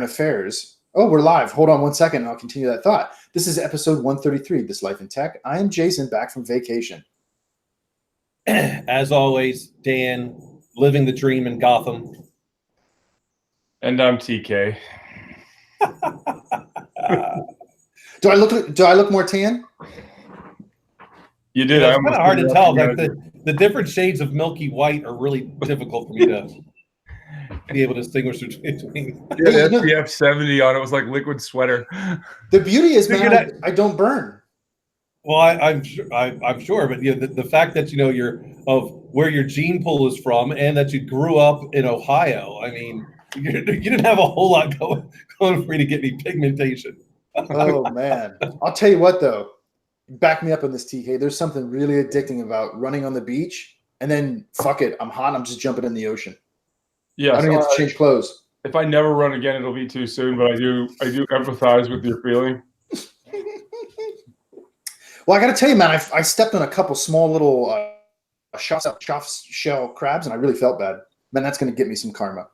affairs. Oh, we're live. Hold on 1 second and I'll continue that thought. This is episode 133, This Life in Tech. I am Jason, back from vacation. As always, Dan, living the dream in Gotham. And I'm TK. Do I look more tan? You did. It's kind of hard to tell. Like the different shades of milky white are really difficult for me to be able to distinguish between. Yeah, the SPF 70 on it was like liquid sweater. The beauty is, man, I don't burn. Well, I'm sure, but the fact that you're of where your gene pool is from and that you grew up in Ohio. I mean, you didn't have a whole lot going for you to get any pigmentation. Oh man, I'll tell you what though. Back me up on this, TK. There's something really addicting about running on the beach and then fuck it, I'm hot. I'm just jumping in the ocean. Yeah, I don't have to change clothes. If I never run again, it'll be too soon. But I do empathize with your feeling. Well, I got to tell you, man, I stepped on a couple small little soft shell crabs, and I really felt bad. Man, that's going to get me some karma.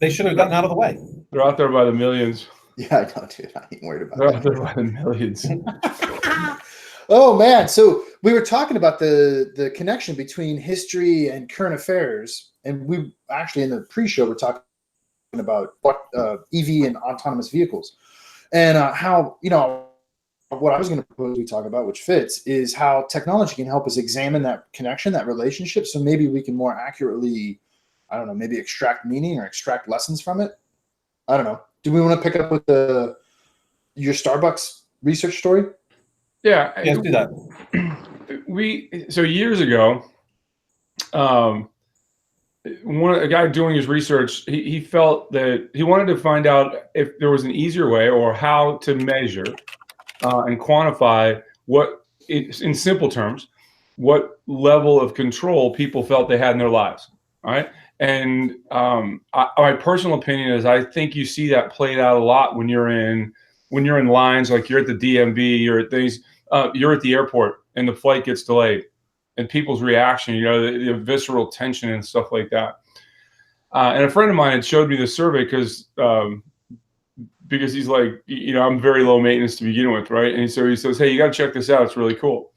They should have gotten out of the way. They're out there by the millions. Yeah, I know, dude. I ain't worried about They're that. out there by the millions. Oh, man. So we were talking about the connection between history and current affairs, and we actually in the pre-show were talking about EV and autonomous vehicles. And how, what I was going to propose we talk about, which fits, is how technology can help us examine that connection, that relationship, so maybe we can more accurately, I don't know, maybe extract meaning or extract lessons from it. I don't know. Do we want to pick up with your Starbucks research story? Yeah. Let's do that. So years ago, a guy doing his research, he felt that he wanted to find out if there was an easier way or how to measure and quantify in simple terms, what level of control people felt they had in their lives. All right. And my personal opinion is I think you see that played out a lot when you're in lines, like you're at the DMV, you're at the airport and the flight gets delayed. And people's reaction, the visceral tension and stuff like that. And a friend of mine had showed me this survey because he's like, I'm very low maintenance to begin with, right? And so he says, hey, you got to check this out. It's really cool.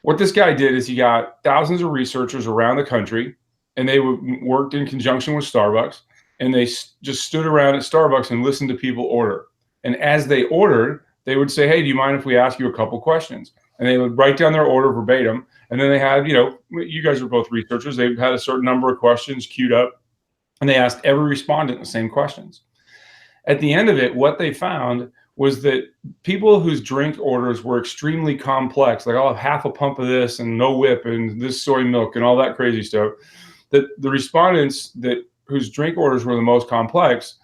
What this guy did is he got thousands of researchers around the country, and they worked in conjunction with Starbucks, and they just stood around at Starbucks and listened to people order. And as they ordered, they would say, hey, do you mind if we ask you a couple questions? And they would write down their order verbatim. And then they had, you guys are both researchers. They had a certain number of questions queued up, and they asked every respondent the same questions. At the end of it, what they found was that people whose drink orders were extremely complex, like I'll have half a pump of this and no whip and this soy milk and all that crazy stuff, that the respondents whose drink orders were the most complex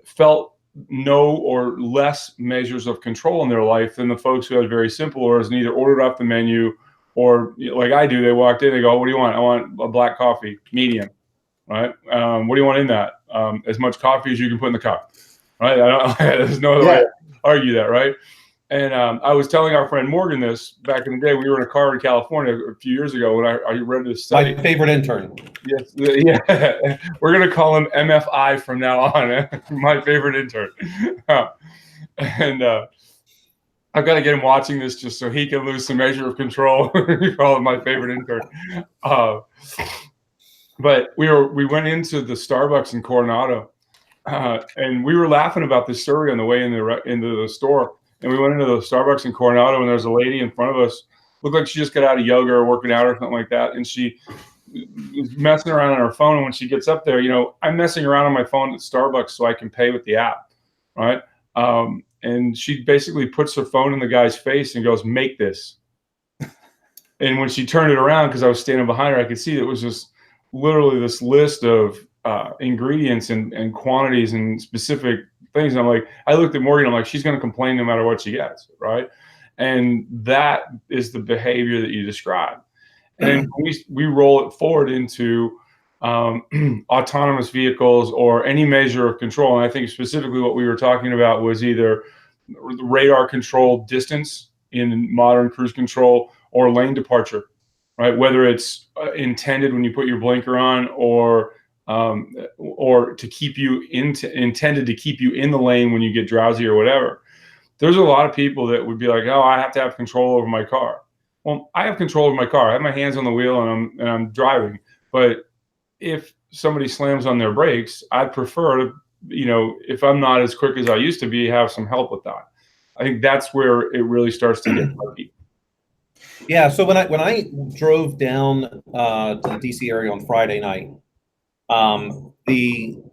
felt no or less measures of control in their life than the folks who had very simple orders and either ordered off the menu or like I do, they walked in, they go, what do you want? I want a black coffee, medium, right? What do you want in that? As much coffee as you can put in the cup, right? There's no other way to argue that, right? And I was telling our friend Morgan this back in the day. We were in a car in California a few years ago when I read this study. My favorite intern. Yes, yeah. We're going to call him MFI from now on. My favorite intern. And I've got to get him watching this just so he can lose some measure of control. We call him my favorite intern. But we went into the Starbucks in Coronado, and we were laughing about this story on the way into the store. And we went into the Starbucks in Coronado, and there's a lady in front of us, looked like she just got out of yoga or working out or something like that. And she was messing around on her phone. And when she gets up there, I'm messing around on my phone at Starbucks so I can pay with the app, right? And she basically puts her phone in the guy's face and goes, make this. And when she turned it around, because I was standing behind her, I could see it was just literally this list of ingredients and quantities and specific things. And I'm like, I looked at Morgan, I'm like, she's going to complain no matter what she gets, right? And that is the behavior that you describe. And we roll it forward into autonomous vehicles or any measure of control. And I think specifically what we were talking about was either radar control distance in modern cruise control or lane departure, right? Whether it's intended when you put your blinker on or or to keep you intended to keep you in the lane when you get drowsy or whatever. There's a lot of people that would be like, oh, I have to have control over my car. Well, I have control over my car. I have my hands on the wheel and I'm driving. But if somebody slams on their brakes, I'd prefer to, if I'm not as quick as I used to be, have some help with that. I think that's where it really starts to get murky. Yeah. So when I drove down to the DC area on Friday night, the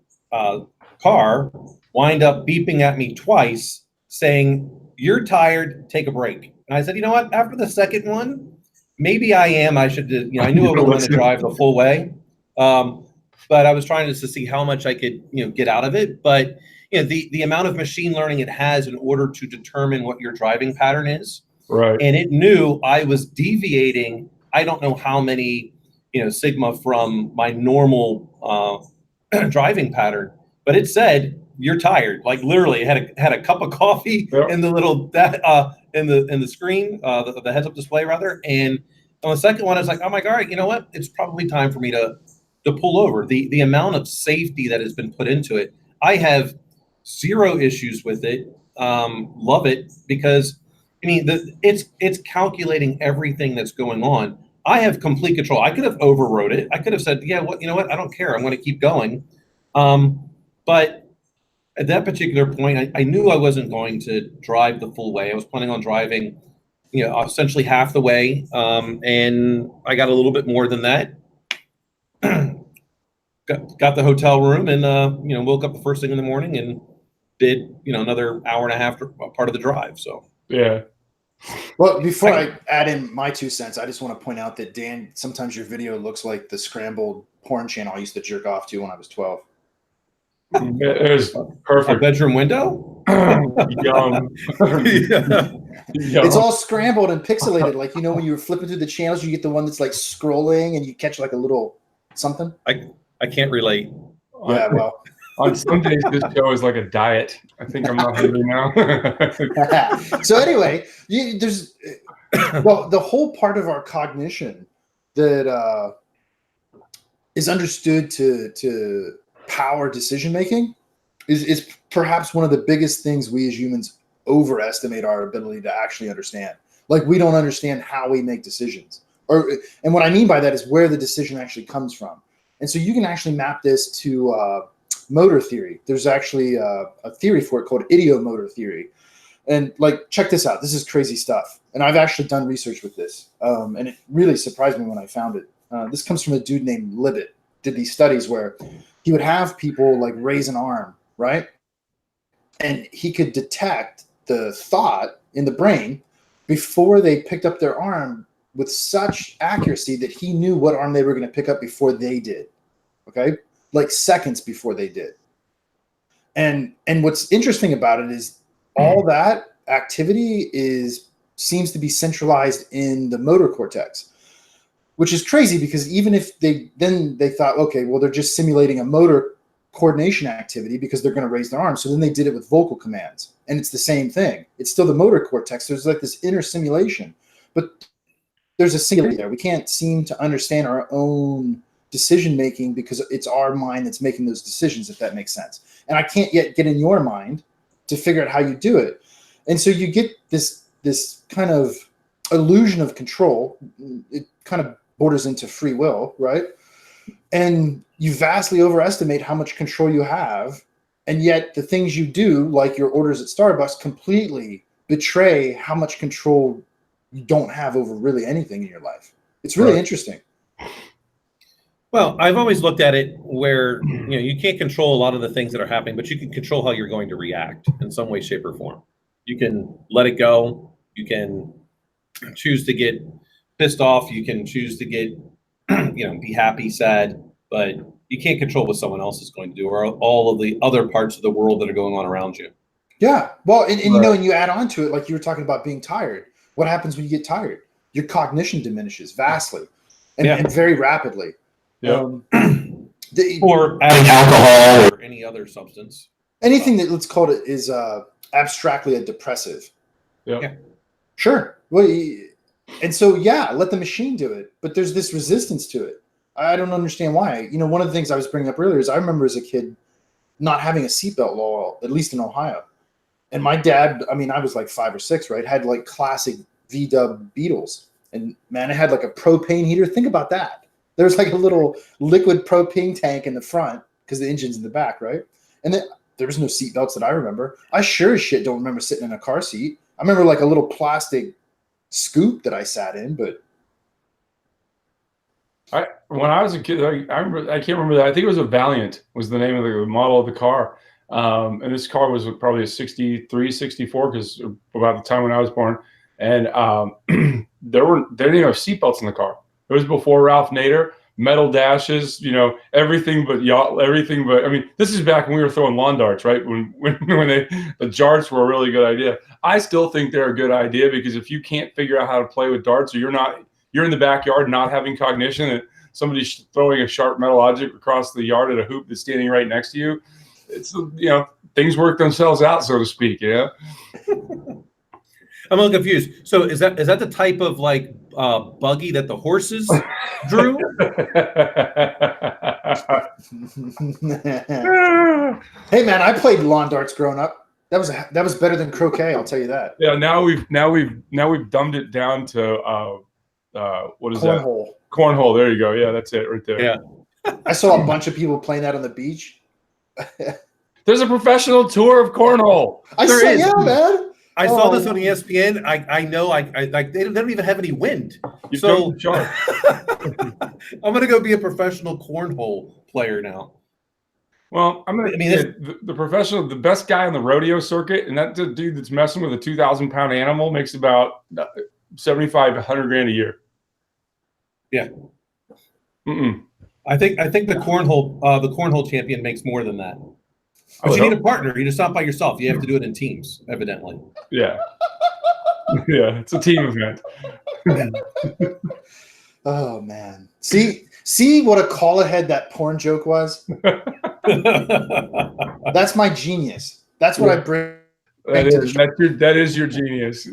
car wind up beeping at me twice saying, "You're tired, take a break." And I said, you know what? After the second one, maybe I am. I should, I knew I wasn't going to drive the full way. But I was trying to see how much I could, get out of it. But, the amount of machine learning it has in order to determine what your driving pattern is. Right. And it knew I was deviating, I don't know how many, sigma from my normal driving pattern. But it said, "You're tired." Like literally, it had a cup of coffee in the little in the screen, the heads up display rather. And on the second one, I was like, "Oh my God, you know what? It's probably time for me to pull over." The amount of safety that has been put into it, I have zero issues with it. Love it because it's calculating everything that's going on. I have complete control. I could have overrode it. I could have said, "Yeah, you know what? I don't care. I'm going to keep going." But at that particular point, I knew I wasn't going to drive the full way. I was planning on driving, essentially half the way. And I got a little bit more than that. got the hotel room and, woke up the first thing in the morning and did, another hour and a half part of the drive. So, yeah. Well, before I add in my 2 cents, I just want to point out that, Dan, sometimes your video looks like the scrambled porn channel I used to jerk off to when I was 12. It was perfect. A bedroom window? Young. Yeah. It's all scrambled and pixelated. Like, when you were flipping through the channels, you get the one that's like scrolling and you catch like a little something. I can't relate. Yeah, well. On some days, this show is like a diet. I think I'm not hungry now. So anyway, there's the whole part of our cognition that is understood to power decision making is perhaps one of the biggest things we as humans overestimate our ability to actually understand. Like, we don't understand how we make decisions, and what I mean by that is where the decision actually comes from. And so you can actually map this to motor theory. There's actually a theory for it called ideomotor theory. And check this out. This is crazy stuff. And I've actually done research with this. And it really surprised me when I found it. This comes from a dude named Libet. Did these studies where he would have people raise an arm, right? And he could detect the thought in the brain before they picked up their arm with such accuracy that he knew what arm they were going to pick up before they did. Okay? Like seconds before they did. And what's interesting about it is all that activity seems to be centralized in the motor cortex, which is crazy because even if they thought, okay, well, they're just simulating a motor coordination activity because they're going to raise their arm. So then they did it with vocal commands, and it's the same thing. It's still the motor cortex. There's like this inner simulation, but there's a singularity there. We can't seem to understand our own decision making because it's our mind that's making those decisions, if that makes sense. And I can't yet get in your mind to figure out how you do it. And so you get this kind of illusion of control. It kind of borders into free will, right? And you vastly overestimate how much control you have. And yet the things you do, like your orders at Starbucks, completely betray how much control you don't have over really anything in your life. It's really interesting. Well, I've always looked at it where, you can't control a lot of the things that are happening, but you can control how you're going to react in some way, shape, or form. You can let it go. You can choose to get pissed off. You can choose to get, be happy, sad, but you can't control what someone else is going to do or all of the other parts of the world that are going on around you. Yeah. Well, and and you add on to it, like you were talking about being tired. What happens when you get tired? Your cognition diminishes vastly and very rapidly. Yeah. Or adding alcohol or any other substance. Anything that, let's call it, is abstractly a depressive. Yeah. Sure. Well, and so, let the machine do it. But there's this resistance to it. I don't understand why. You know, one of the things I was bringing up earlier is I remember as a kid not having a seatbelt law, at least in Ohio. And my dad, I mean, I was like 5 or 6, right? Had like classic V-dub Beetles. And man, it had like a propane heater. Think about that. There's like a little liquid propane tank in the front because the engine's in the back, right? And then there was no seatbelts that I remember. I sure as shit don't remember sitting in a car seat. I remember like a little plastic scoop that I sat in, but when I was a kid, I remember, I can't remember that. I think it was a Valiant was the name of the model of the car. And this car was probably a 63, 64, because about the time when I was born. And they didn't even have seatbelts in the car. It was before Ralph Nader, metal dashes, you know, everything but yacht, everything but, I mean, this is back when we were throwing lawn darts, right? When the darts were a really good idea. I still think they're a good idea, because if you can't figure out how to play with darts, or you're in the backyard not having cognition that somebody's throwing a sharp metal object across the yard at a hoop that's standing right next to you, it's, you know, things work themselves out, so to speak, you know? I'm a little confused. So is that the type of like buggy that the horses drew? Hey man, I played lawn darts growing up. That was better than croquet, I'll tell you that. Yeah, now we've dumbed it down to what is Cornhole. that? Cornhole. There you go. Yeah, that's it right there. Yeah. I saw a bunch of people playing that on the beach. There's a professional tour of cornhole. There is. Yeah, man. I saw this on ESPN. I know. Like they don't even have any wind. So I'm gonna go be a professional cornhole player now. Well, I mean, the professional, the best guy on the rodeo circuit, and that dude that's messing with a 2,000-pound animal makes about 75 to 100 grand a year. Yeah. I think the cornhole champion makes more than that. But you need a partner. You're just not by yourself. You have to do it in teams, evidently. Yeah. Yeah, it's a team event. Oh man. See what a call ahead that porn joke was? That's my genius. That's what I bring. That is your genius.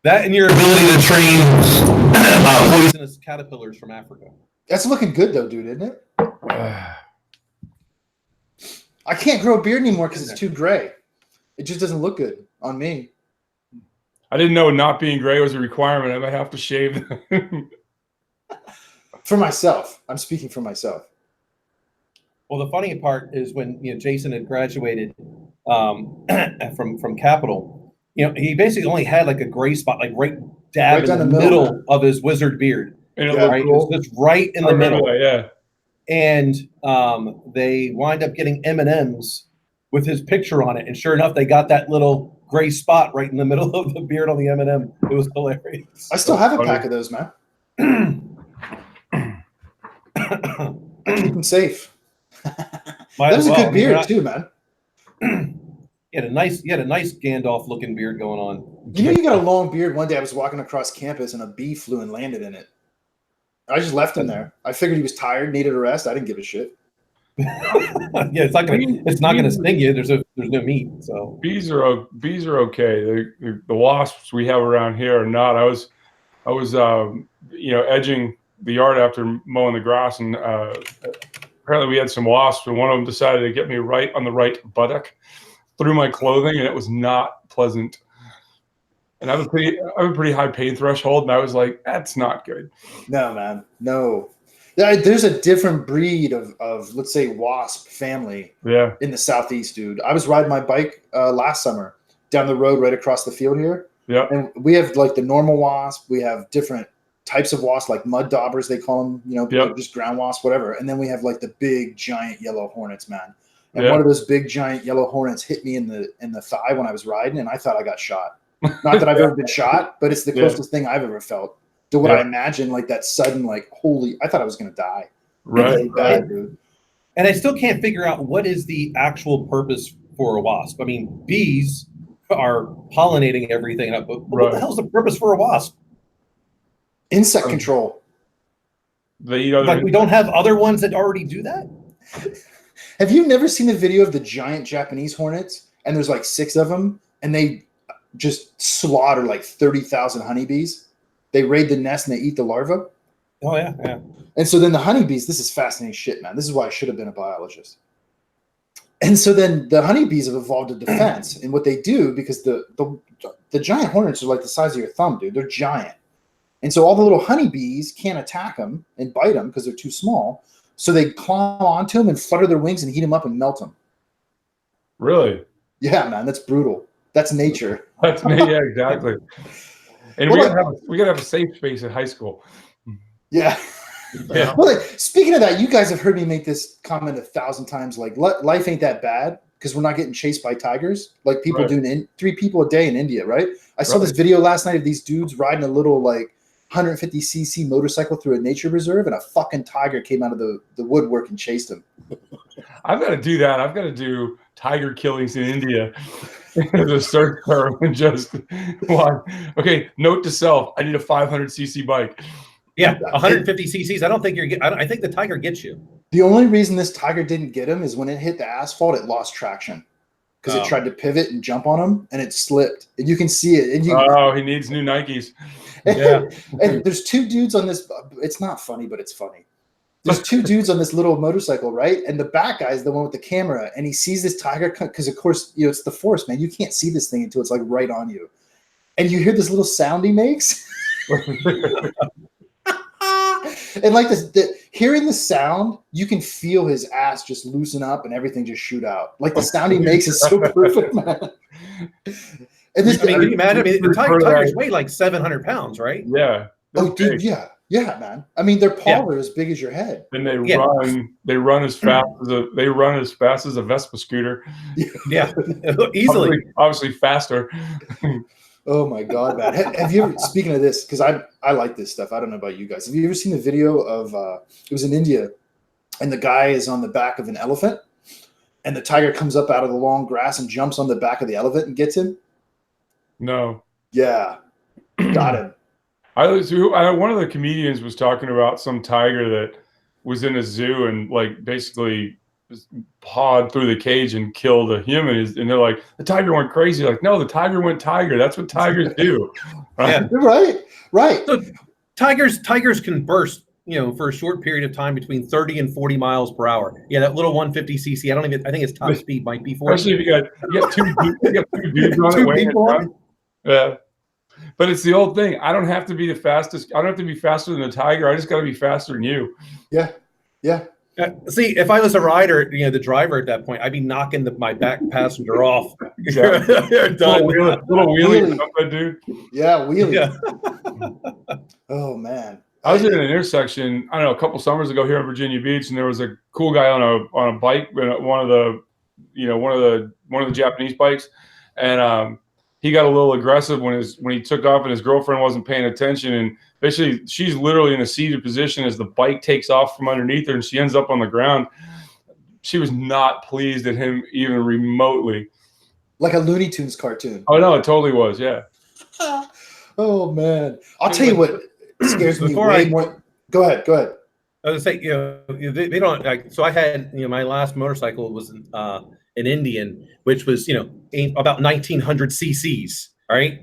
That and your ability to train poisonous caterpillars from Africa. That's looking good though, dude, isn't it? I can't grow a beard anymore because it's too gray. It just doesn't look good on me. I didn't know not being gray was a requirement. I might have to shave. For myself. I'm speaking for myself. Well, the funny part is when Jason had graduated from Capital, he basically only had like a gray spot, like right dab in the middle of his wizard beard. And it looked cool. It's right in the middle. Yeah. And they wind up getting M&Ms with his picture on it, and sure enough, they got that little gray spot right in the middle of the beard on the M&M. It was hilarious. I still have a pack of those, man. I keep them safe. That was a good beard too, man. You had a nice Gandalf looking beard going on. You got a long beard. One day I was walking across campus and a bee flew and landed in it. I just left him there. I figured he was tired, needed a rest. I didn't give a shit. Yeah, it's not gonna sting you. There's no meat. So bees are okay. The wasps we have around here are not. I was edging the yard after mowing the grass, and apparently we had some wasps, and one of them decided to get me right on the right buttock through my clothing, and it was not pleasant. And I have a pretty high pain threshold, and I was like, that's not good. No, man, no. There's a different breed of let's say wasp family in the Southeast, dude. I was riding my bike last summer down the road right across the field here. Yeah. And we have like the normal wasp. We have different types of wasps, like mud daubers, they call them, just ground wasps, whatever. And then we have like the big giant yellow hornets, man. And one of those big giant yellow hornets hit me in the thigh when I was riding, and I thought I got shot. Not that I've ever been shot, but it's the closest thing I've ever felt to what I imagine, like that sudden, like, holy, I thought I was going to die. Right. Bad, dude. And I still can't figure out what is the actual purpose for a wasp. I mean, bees are pollinating everything, but what the hell's the purpose for a wasp? Insect control. We don't have other ones that already do that? Have you never seen the video of the giant Japanese hornets? And there's like 6 of them, and they just slaughter like 30,000 honeybees. They raid the nest and they eat the larva. Oh yeah, yeah. And so then the honeybees, this is fascinating shit, man. This is why I should have been a biologist. And so then the honeybees have evolved a defense. And what they do, because the giant hornets are like the size of your thumb, dude. They're giant. And so all the little honeybees can't attack them and bite them because they're too small. So they climb onto them and flutter their wings and heat them up and melt them. Really? Yeah, man, that's brutal. That's nature. That's me. Yeah, exactly. And Well, we gotta have a safe space at high school. Yeah. Yeah. Well, like, speaking of that, you guys have heard me make this comment 1,000 times. Like, life ain't that bad because we're not getting chased by tigers like people Right. do. 3 people a day in India, right? I saw Right. this video last night of these dudes riding a little like 150cc motorcycle through a nature reserve, and a fucking tiger came out of the woodwork and chased him. I've got to do that. I've got to do tiger killings in India as a search term and just one. Okay, note to self: I need a 500cc bike. Yeah, 150 cc's. I don't think you're. I think the tiger gets you. The only reason this tiger didn't get him is when it hit the asphalt, it lost traction because Oh. it tried to pivot and jump on him, and it slipped. And you can see it. And you, Oh, he needs new Nikes. Yeah. and there's 2 dudes on this. It's not funny, but it's funny. There's 2 dudes on this little motorcycle, right? And the back guy is the one with the camera, and he sees this tiger because, of course, you know it's the forest, man. You can't see this thing until it's like right on you, and you hear this little sound he makes. And like hearing the sound, you can feel his ass just loosen up and everything just shoot out. Like the sound he makes is so perfect, man. And this, I mean, can you imagine? I mean, the Heard tigers that. weigh like 700 pounds, right? Yeah. oh, dude, yeah, man. I mean, their paws are as big as your head. And they Yeah. run as fast as a Vespa scooter. Yeah, easily. Obviously faster. Oh my god, man! Have you ever? Speaking of this, because I like this stuff. I don't know about you guys. Have you ever seen the video of? It was in India, and the guy is on the back of an elephant, and the tiger comes up out of the long grass and jumps on the back of the elephant and gets him. No. Yeah, got him. One of the comedians was talking about some tiger that was in a zoo and like basically just pawed through the cage and killed a human. And they're like, the tiger went crazy. Like, no, the tiger went tiger. That's what tigers do. Yeah. Right. So tigers can burst, for a short period of time between 30 and 40 miles per hour. Yeah, that little 150cc. I think its top speed might be 40. Especially if you got two dudes on it 2 weighing people it on down. Yeah. But it's the old thing. I don't have to be the fastest. I don't have to be faster than the tiger. I just got to be faster than you. Yeah. See, if I was a rider, the driver at that point, I'd be knocking my back passenger off. Exactly. Done. Little wheelie, something, dude. Yeah, wheelie. Yeah. Oh man. I was in an intersection, I don't know, a couple summers ago here in Virginia Beach, and there was a cool guy on a bike, one of the Japanese bikes, and he got a little aggressive when he took off and his girlfriend wasn't paying attention, and basically she's literally in a seated position as the bike takes off from underneath her and she ends up on the ground. She was not pleased at him even remotely. Like a Looney Tunes cartoon. Oh no, it totally was, yeah. Oh man. I'll tell you what scares me Before way more. Go ahead. I was saying, they don't like. So I had, my last motorcycle was an Indian, which was, about 1900 cc's. All right,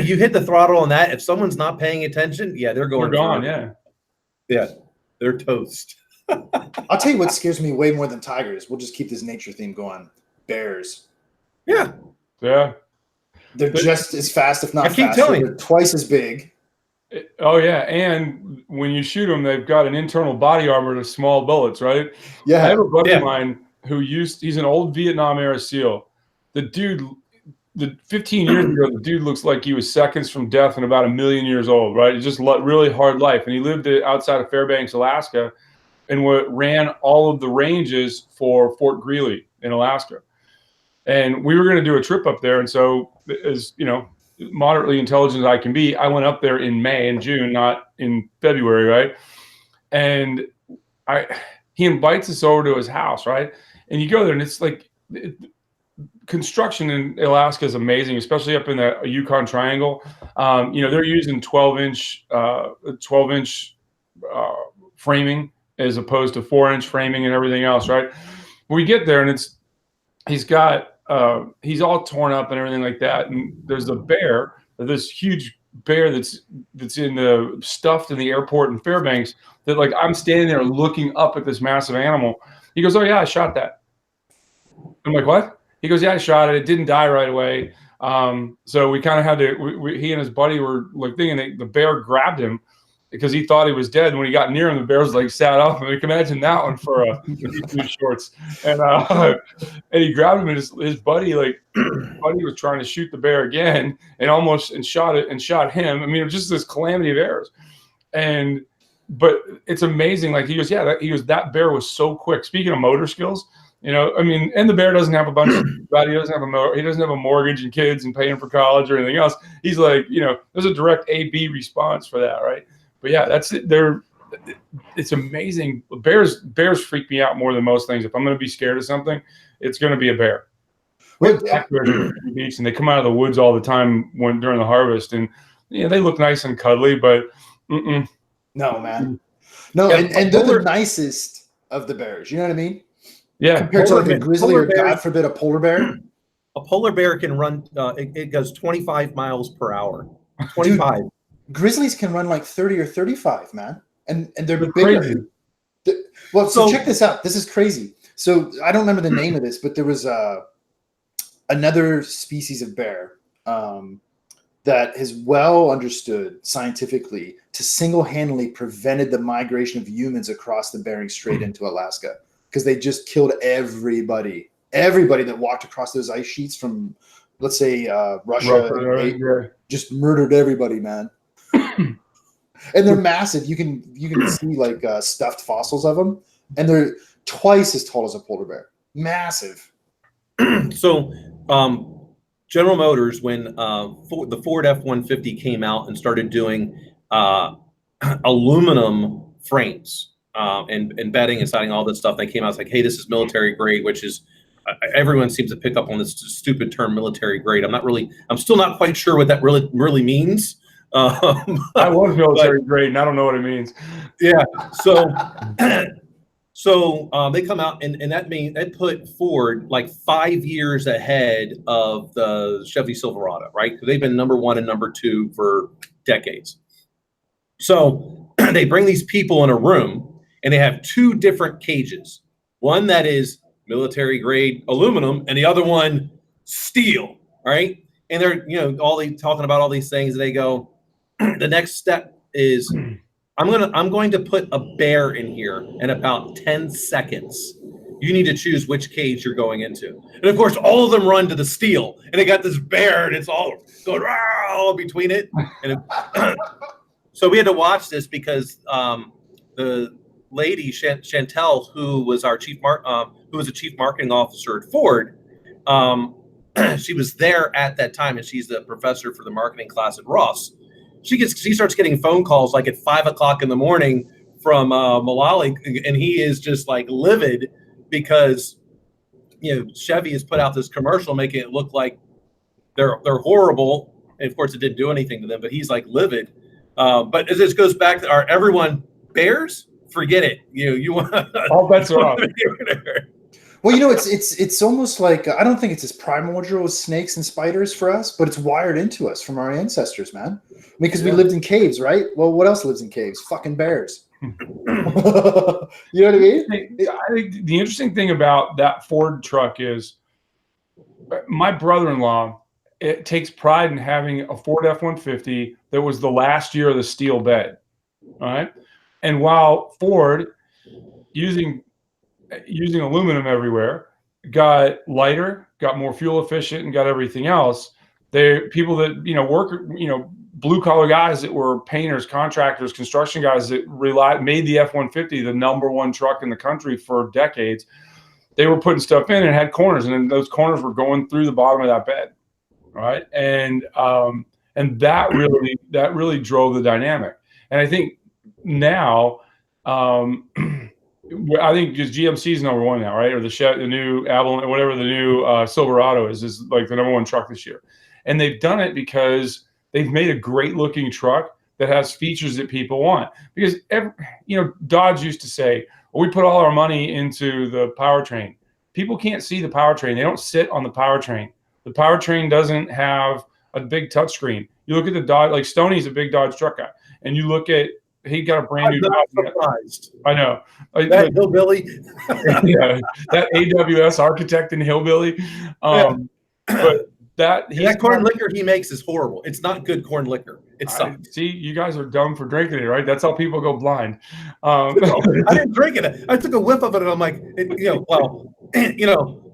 you hit the throttle on that. If someone's not paying attention, yeah, they're going. We're gone, through. yeah. They're toast. I'll tell you what scares me way more than tigers. We'll just keep this nature theme going. Bears. Yeah, Yeah. They're just as fast, if not I keep faster. telling you. They're twice as big. Oh yeah, and when you shoot them, they've got an internal body armor to small bullets, right? I Yeah. have a buddy Yeah. of mine he's an old Vietnam era SEAL. The 15 years ago, the dude looks like he was seconds from death and about 1 million years old, right? It's just really hard life. And he lived outside of Fairbanks, Alaska, and ran all of the ranges for Fort Greely in Alaska. And we were going to do a trip up there. And so, as moderately intelligent as I can be, I went up there in May and June, not in February, right? And he invites us over to his house, right? And you go there, and it's like construction in Alaska is amazing, especially up in the Yukon Triangle. They're using 12-inch framing as opposed to 4-inch framing and everything else, right? We get there, and he's all torn up and everything like that. And there's a bear, this huge bear that's stuffed in the airport in Fairbanks that like I'm standing there looking up at this massive animal. He goes, "Oh yeah, I shot that." I'm like, "What?" He goes, "Yeah, I shot it. It didn't die right away. So we kind of had to. He and his buddy were like thinking the bear grabbed him because he thought he was dead. When he got near him, the bear was like sat up. And you can imagine that one for YouTube shorts. And he grabbed him, and his buddy was trying to shoot the bear again, and shot him. I mean, it was just this calamity of errors. But it's amazing. Like he goes, yeah, that bear was so quick. Speaking of motor skills, I mean, and the bear doesn't have a bunch of, he doesn't have a mortgage and kids and paying for college or anything else. He's like, there's a direct A/B response for that, right? But yeah, that's it. It's amazing. Bears freak me out more than most things. If I'm going to be scared of something, it's going to be a bear. Black bears are at the beach, and they come out of the woods all the time during the harvest, and they look nice and cuddly, but no, man, no, yeah, and they're the nicest of the bears. You know what I mean? Yeah, compared to like a grizzly or, God forbid, a polar bear. A polar bear can run. It goes 25 miles per hour. 25. Dude, grizzlies can run like 30 or 35, man, and they're bigger. Crazy. Well, so check this out. This is crazy. So I don't remember the name of this, but there was another species of bear that is well understood scientifically to single-handedly prevented the migration of humans across the Bering Strait into Alaska, because they just killed everybody that walked across those ice sheets from, let's say, Russia. Just murdered everybody, man. And they're massive. You can see like stuffed fossils of them, and they're twice as tall as a polar bear. Massive. So, General Motors, when the Ford F-150 came out and started doing aluminum frames and bedding and siding, all this stuff, they came out, it's like, hey, this is military grade, which is everyone seems to pick up on this stupid term, military grade. I'm still not quite sure what that really means. I was military grade, and I don't know what it means. Yeah. So they come out, and that put Ford like 5 years ahead of the Chevy Silverado, right? Because they've been number one and number two for decades. So they bring these people in a room, and they have two different cages. One that is military grade aluminum, and the other one steel, right? And they're talking about all these things, and they go, the next step is I'm going to put a bear in here in about 10 seconds. You need to choose which cage you're going into. And of course, all of them run to the steel, and they got this bear, and it's all going all between it. And so we had to watch this because the lady Chantel, who was our chief marketing officer at Ford, she was there at that time, and she's the professor for the marketing class at Ross. She starts getting phone calls like at 5 o'clock in the morning from Malali, and he is just like livid because Chevy has put out this commercial making it look like they're horrible, and of course it didn't do anything to them. But he's like livid. But this goes back to everyone bears. Forget it. You want all bets are off. Well, it's almost like I don't think it's as primordial as snakes and spiders for us, but it's wired into us from our ancestors, man. Because we lived in caves, right? Well, what else lives in caves? Fucking bears. You know what I mean? I think the interesting thing about that Ford truck is my brother-in-law takes pride in having a Ford F-150 that was the last year of the steel bed. All right. And while Ford, using aluminum everywhere, got lighter, got more fuel efficient, and got everything else, people that work, blue collar guys that were painters, contractors, construction guys that made the F-150 the number one truck in the country for decades. They were putting stuff in and had corners, and then those corners were going through the bottom of that bed, right? And that really drove the dynamic. And I think now, I think just GMC is number one now, right? Or the new Avalon, or whatever the new Silverado is like the number one truck this year. And they've done it because they've made a great looking truck that has features that people want. Because Dodge used to say, well, we put all our money into the powertrain. People can't see the powertrain. They don't sit on the powertrain. The powertrain doesn't have a big touchscreen. You look at the Dodge, like Stoney's a big Dodge truck guy, and you look at he got a brand new I'm Dodge. surprised. I know. That hillbilly. Yeah, that AWS architect and hillbilly. But That corn liquor he makes is horrible. It's not good corn liquor. It sucks. See, you guys are dumb for drinking it, right? That's how people go blind. I didn't drink it. I took a whiff of it, and I'm like,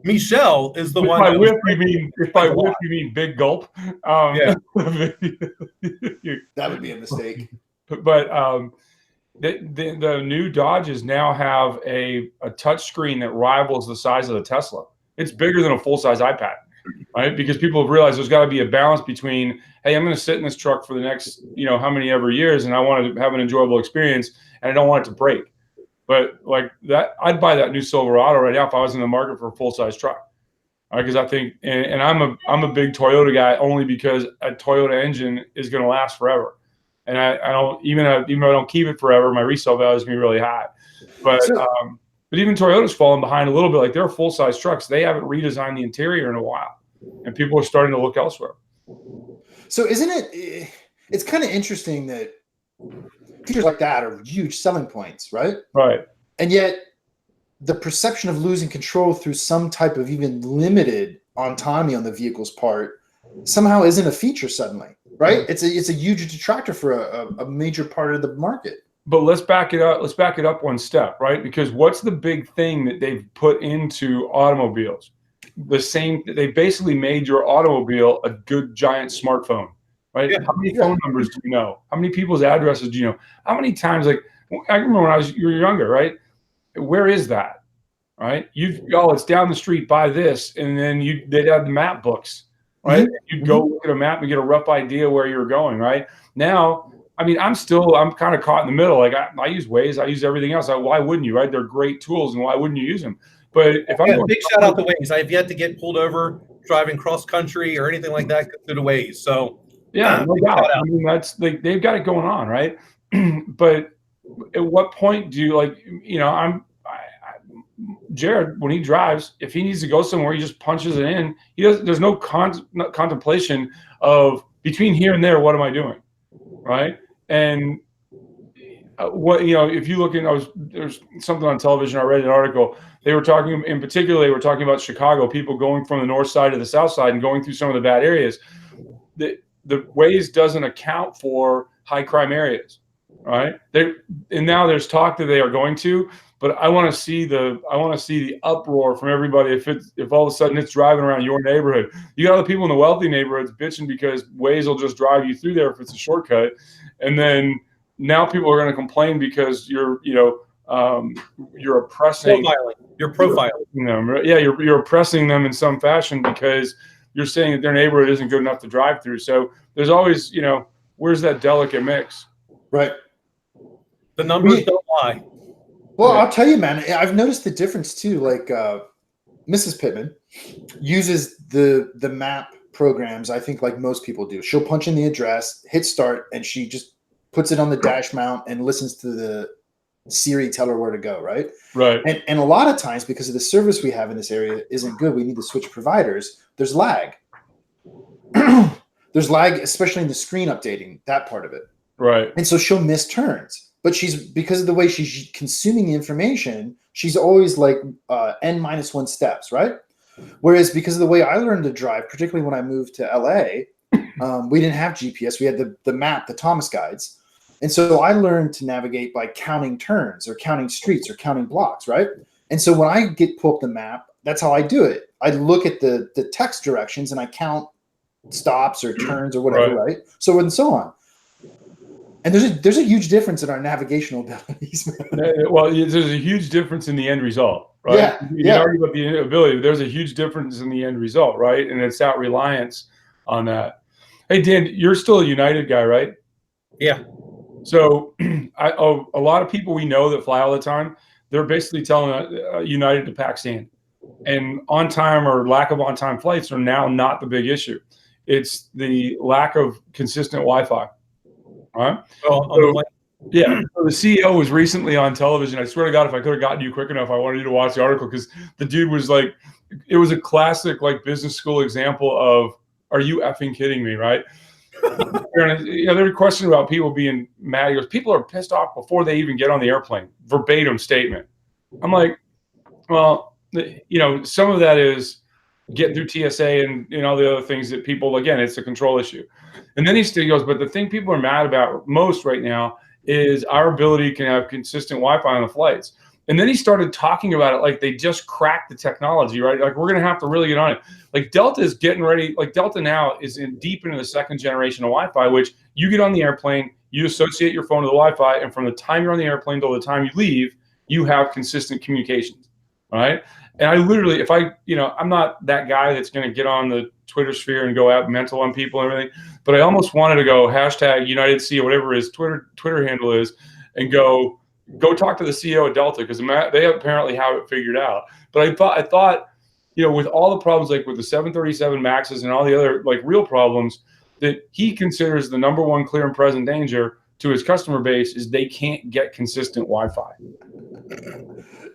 Michelle is the one. By whiff, you mean big gulp. That would be a mistake. But the new Dodges now have a touchscreen that rivals the size of the Tesla. It's bigger than a full-size iPad, right? Because people have realized there's got to be a balance between, hey, I'm going to sit in this truck for the next, how many ever years, and I want to have an enjoyable experience, and I don't want it to break. But like that, I'd buy that new Silverado right now if I was in the market for a full-size truck. Because I think, and I'm a big Toyota guy only because a Toyota engine is going to last forever. And I don't even though I don't keep it forever, my resale value is going to be really high. But but even Toyota's fallen behind a little bit. Like they're full-size trucks. They haven't redesigned the interior in a while, and people are starting to look elsewhere. So isn't it? It's kind of interesting that features like that are huge selling points, right? Right. And yet, the perception of losing control through some type of even limited autonomy on the vehicle's part somehow isn't a feature suddenly, right? It's a huge detractor for a major part of the market. But let's back it up. Let's back it up one step, right? Because what's the big thing that they've put into automobiles? They basically made your automobile a good giant smartphone, right? Yeah. How many phone numbers do you know? How many people's addresses do you know? How many times, like, I remember when you were younger, right? Where is that, right? It's down the street, buy this, and then they'd have the map books, right? Mm-hmm. You'd go look at a map and get a rough idea where you're going, right? Now, I mean, I'm kind of caught in the middle. Like I use Waze, I use everything else. Why wouldn't you, right? They're great tools, and why wouldn't you use them? But if I'm big shout out to Waze. I have yet to get pulled over driving cross country or anything like that through the Waze. So yeah, no doubt. I mean, that's they've got it going on, right? But at what point do you Jared, when he drives, if he needs to go somewhere, he just punches it in. There's no contemplation of between here and there, what am I doing, right? And if you look there's something on television. I read an article. They were talking about Chicago, people going from the north side to the south side and going through some of the bad areas. The Waze doesn't account for high crime areas, right? And now there's talk that they are going to. But I want to see the uproar from everybody if all of a sudden it's driving around your neighborhood. You got other people in the wealthy neighborhoods bitching because Waze will just drive you through there if it's a shortcut, and then now people are going to complain because you're oppressing. You're profiling them. Yeah, you're oppressing them in some fashion because you're saying that their neighborhood isn't good enough to drive through. So there's always where's that delicate mix? Right. The numbers don't lie. Well, I'll tell you, man, I've noticed the difference too. Like Mrs. Pittman uses the map programs, I think, like most people do. She'll punch in the address, hit start, and she just puts it on the dash mount and listens to the Siri tell her where to go, right? Right. And a lot of times, because of the service we have in this area isn't good, we need to switch providers. There's lag. There's lag, especially in the screen updating, that part of it. Right. And so she'll miss turns. But because of the way she's consuming the information, she's always like N-1 steps, right? Whereas because of the way I learned to drive, particularly when I moved to LA, we didn't have GPS. We had the map, the Thomas guides. And so I learned to navigate by counting turns or counting streets or counting blocks, right? And so when I pull up the map, that's how I do it. I look at the text directions and I count stops or turns or whatever, right? So and so on. And there's a huge difference in our navigational abilities. Well, there's a huge difference in the end result, right? Yeah. You can argue about the ability, but there's a huge difference in the end result, right? And it's that reliance on that. Hey, Dan, you're still a United guy, right? Yeah. So a lot of people we know that fly all the time, they're basically telling United to pack sand. And on-time or lack of on-time flights are now not the big issue. It's the lack of consistent Wi-Fi. Right. So the CEO was recently on television. I swear to God, if I could have gotten you quick enough, I wanted you to watch the article because the dude was like, it was a classic like business school example of, are you effing kidding me, right? There were questions about people being mad. He goes, people are pissed off before they even get on the airplane. Verbatim statement. I'm like, well, some of that is getting through TSA and all the other things that people, again, it's a control issue. And then he still goes, but the thing people are mad about most right now is our ability to have consistent Wi-Fi on the flights. And then he started talking about it like they just cracked the technology, right? Like we're going to have to really get on it. Like Delta is getting ready. Like Delta now is deep into the second generation of Wi-Fi, which you get on the airplane, you associate your phone to the Wi-Fi, and from the time you're on the airplane till the time you leave, you have consistent communications, right? And I literally, if I'm not that guy that's going to get on the Twitter sphere and go out mental on people and everything, but I almost wanted to go hashtag United C, whatever his Twitter handle is, and go talk to the CEO of Delta, because they apparently have it figured out. But I thought, with all the problems, like with the 737 Maxes and all the other like real problems, that he considers the number one clear and present danger to his customer base is they can't get consistent Wi-Fi.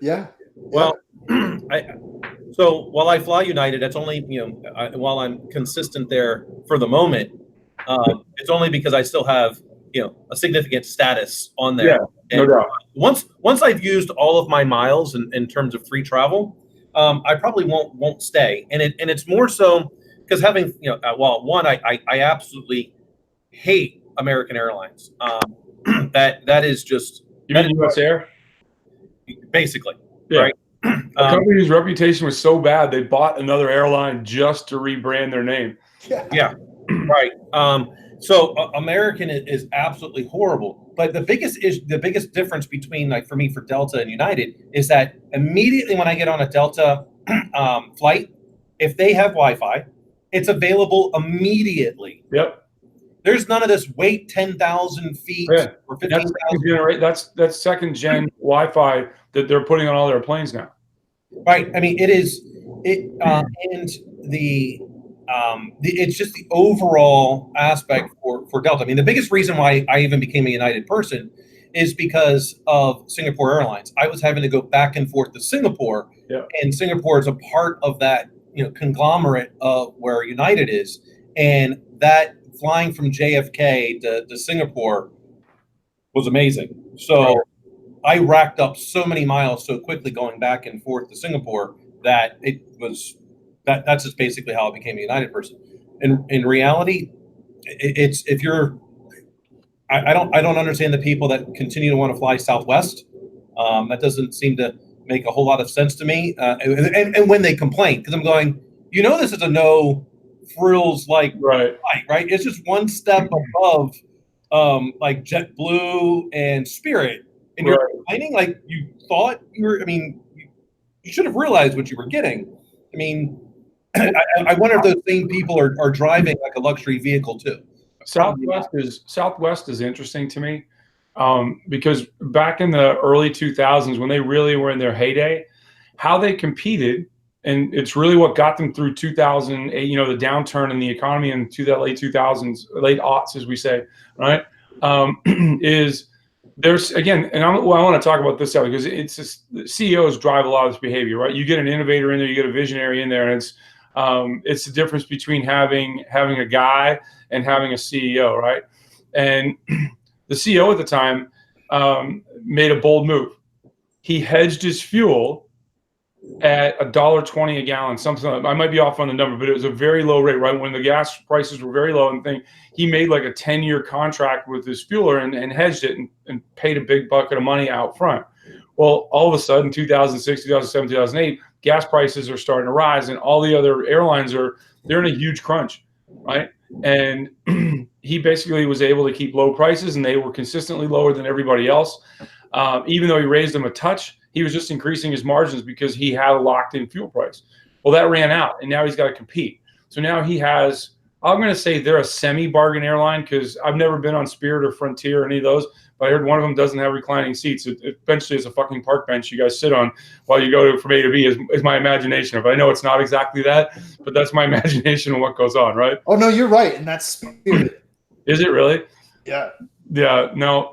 Yeah. Well, so while I fly United, that's only, while I'm consistent there for the moment, it's only because I still have, a significant status on there. Yeah, no doubt. Once I've used all of my miles in terms of free travel, I probably won't stay. And it's more so because having, I absolutely hate American Airlines. That is just. You mean US Air? Basically. Yeah. Right. A company whose reputation was so bad, they bought another airline just to rebrand their name. Yeah. Right. So American is absolutely horrible. But the biggest difference between, like, for me, for Delta and United is that immediately when I get on a Delta flight, if they have Wi-Fi, it's available immediately. Yep. There's none of this wait 10,000 feet or 15,000. That's second gen Wi-Fi that they're putting on all their planes now. Right. I mean, and it's just the overall aspect for Delta. I mean, the biggest reason why I even became a United person is because of Singapore Airlines. I was having to go back and forth to Singapore, and Singapore is a part of that conglomerate of where United is, and that flying from JFK to Singapore was amazing. So I racked up so many miles so quickly going back and forth to Singapore that that's just basically how I became a United person. In reality, it's if you're, I don't understand the people that continue to want to fly Southwest. That doesn't seem to make a whole lot of sense to me. And when they complain, because I'm going, this is a no frills flight, right? It's just one step above like JetBlue and Spirit, and you're complaining like you thought you were. I mean, you should have realized what you were getting. I mean, I wonder if those same people are driving like a luxury vehicle too. Southwest is interesting to me because back in the early 2000s, when they really were in their heyday, how they competed, and it's really what got them through 2008, the downturn in the economy in the late 2000s, late aughts, as we say, right? Is there's, again, and I want to talk about this out because it's just, CEOs drive a lot of this behavior, right? You get an innovator in there, you get a visionary in there, and it's the difference between having a guy and having a CEO, right? And the CEO at the time made a bold move. He hedged his fuel at $1.20 a gallon, something like that. I might be off on the number, but it was a very low rate, right? When the gas prices were very low, and he made like a 10-year contract with his fueler and hedged it and paid a big bucket of money out front. Well, all of a sudden, 2006, 2007, 2008, gas prices are starting to rise, and all the other airlines they're in a huge crunch, right? And he basically was able to keep low prices, and they were consistently lower than everybody else. Even though he raised them a touch, he was just increasing his margins because he had a locked-in fuel price. Well, that ran out, and now he's got to compete. So now he has, I'm going to say they're a semi-bargain airline because I've never been on Spirit or Frontier or any of those, but I heard one of them doesn't have reclining seats. It eventually is a fucking park bench you guys sit on while you go from A to B is my imagination of it. I know it's not exactly that, but that's my imagination of what goes on, right? Oh, no, you're right, and that's Spirit. Is it really? Yeah. Yeah, no.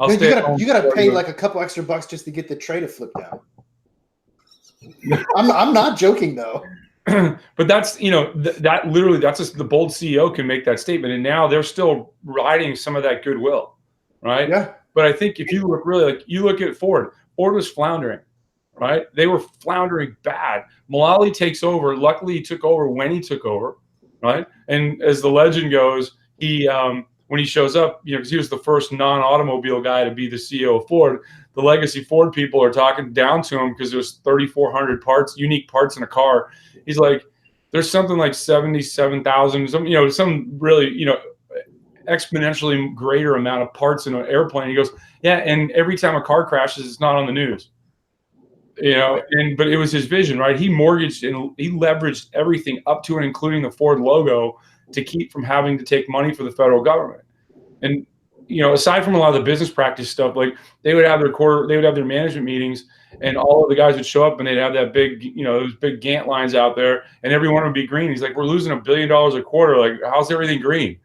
You gotta pay like a couple extra bucks just to get the tray to flip down. I'm not joking though. but that's, that literally, that's just the bold CEO can make that statement. And now they're still riding some of that goodwill, right? Yeah. But I think if you look really, like you look at Ford was floundering, right? They were floundering bad. Mulally takes over. Luckily, he took over when he took over, right? And as the legend goes, he when he shows up, because he was the first non-automobile guy to be the CEO of Ford, the legacy Ford people are talking down to him because there's 3,400 parts, unique parts in a car. He's like, there's something like 77,000, some really, exponentially greater amount of parts in an airplane. He goes, yeah, and every time a car crashes, it's not on the news. But it was his vision, right? He mortgaged and he leveraged everything up to and including the Ford logo to keep from having to take money for the federal government. And aside from a lot of the business practice stuff, like they would have their management meetings, and all of the guys would show up and they'd have that big, those big Gantt lines out there, and everyone would be green. He's like, we're losing $1 billion a quarter. Like, how's everything green?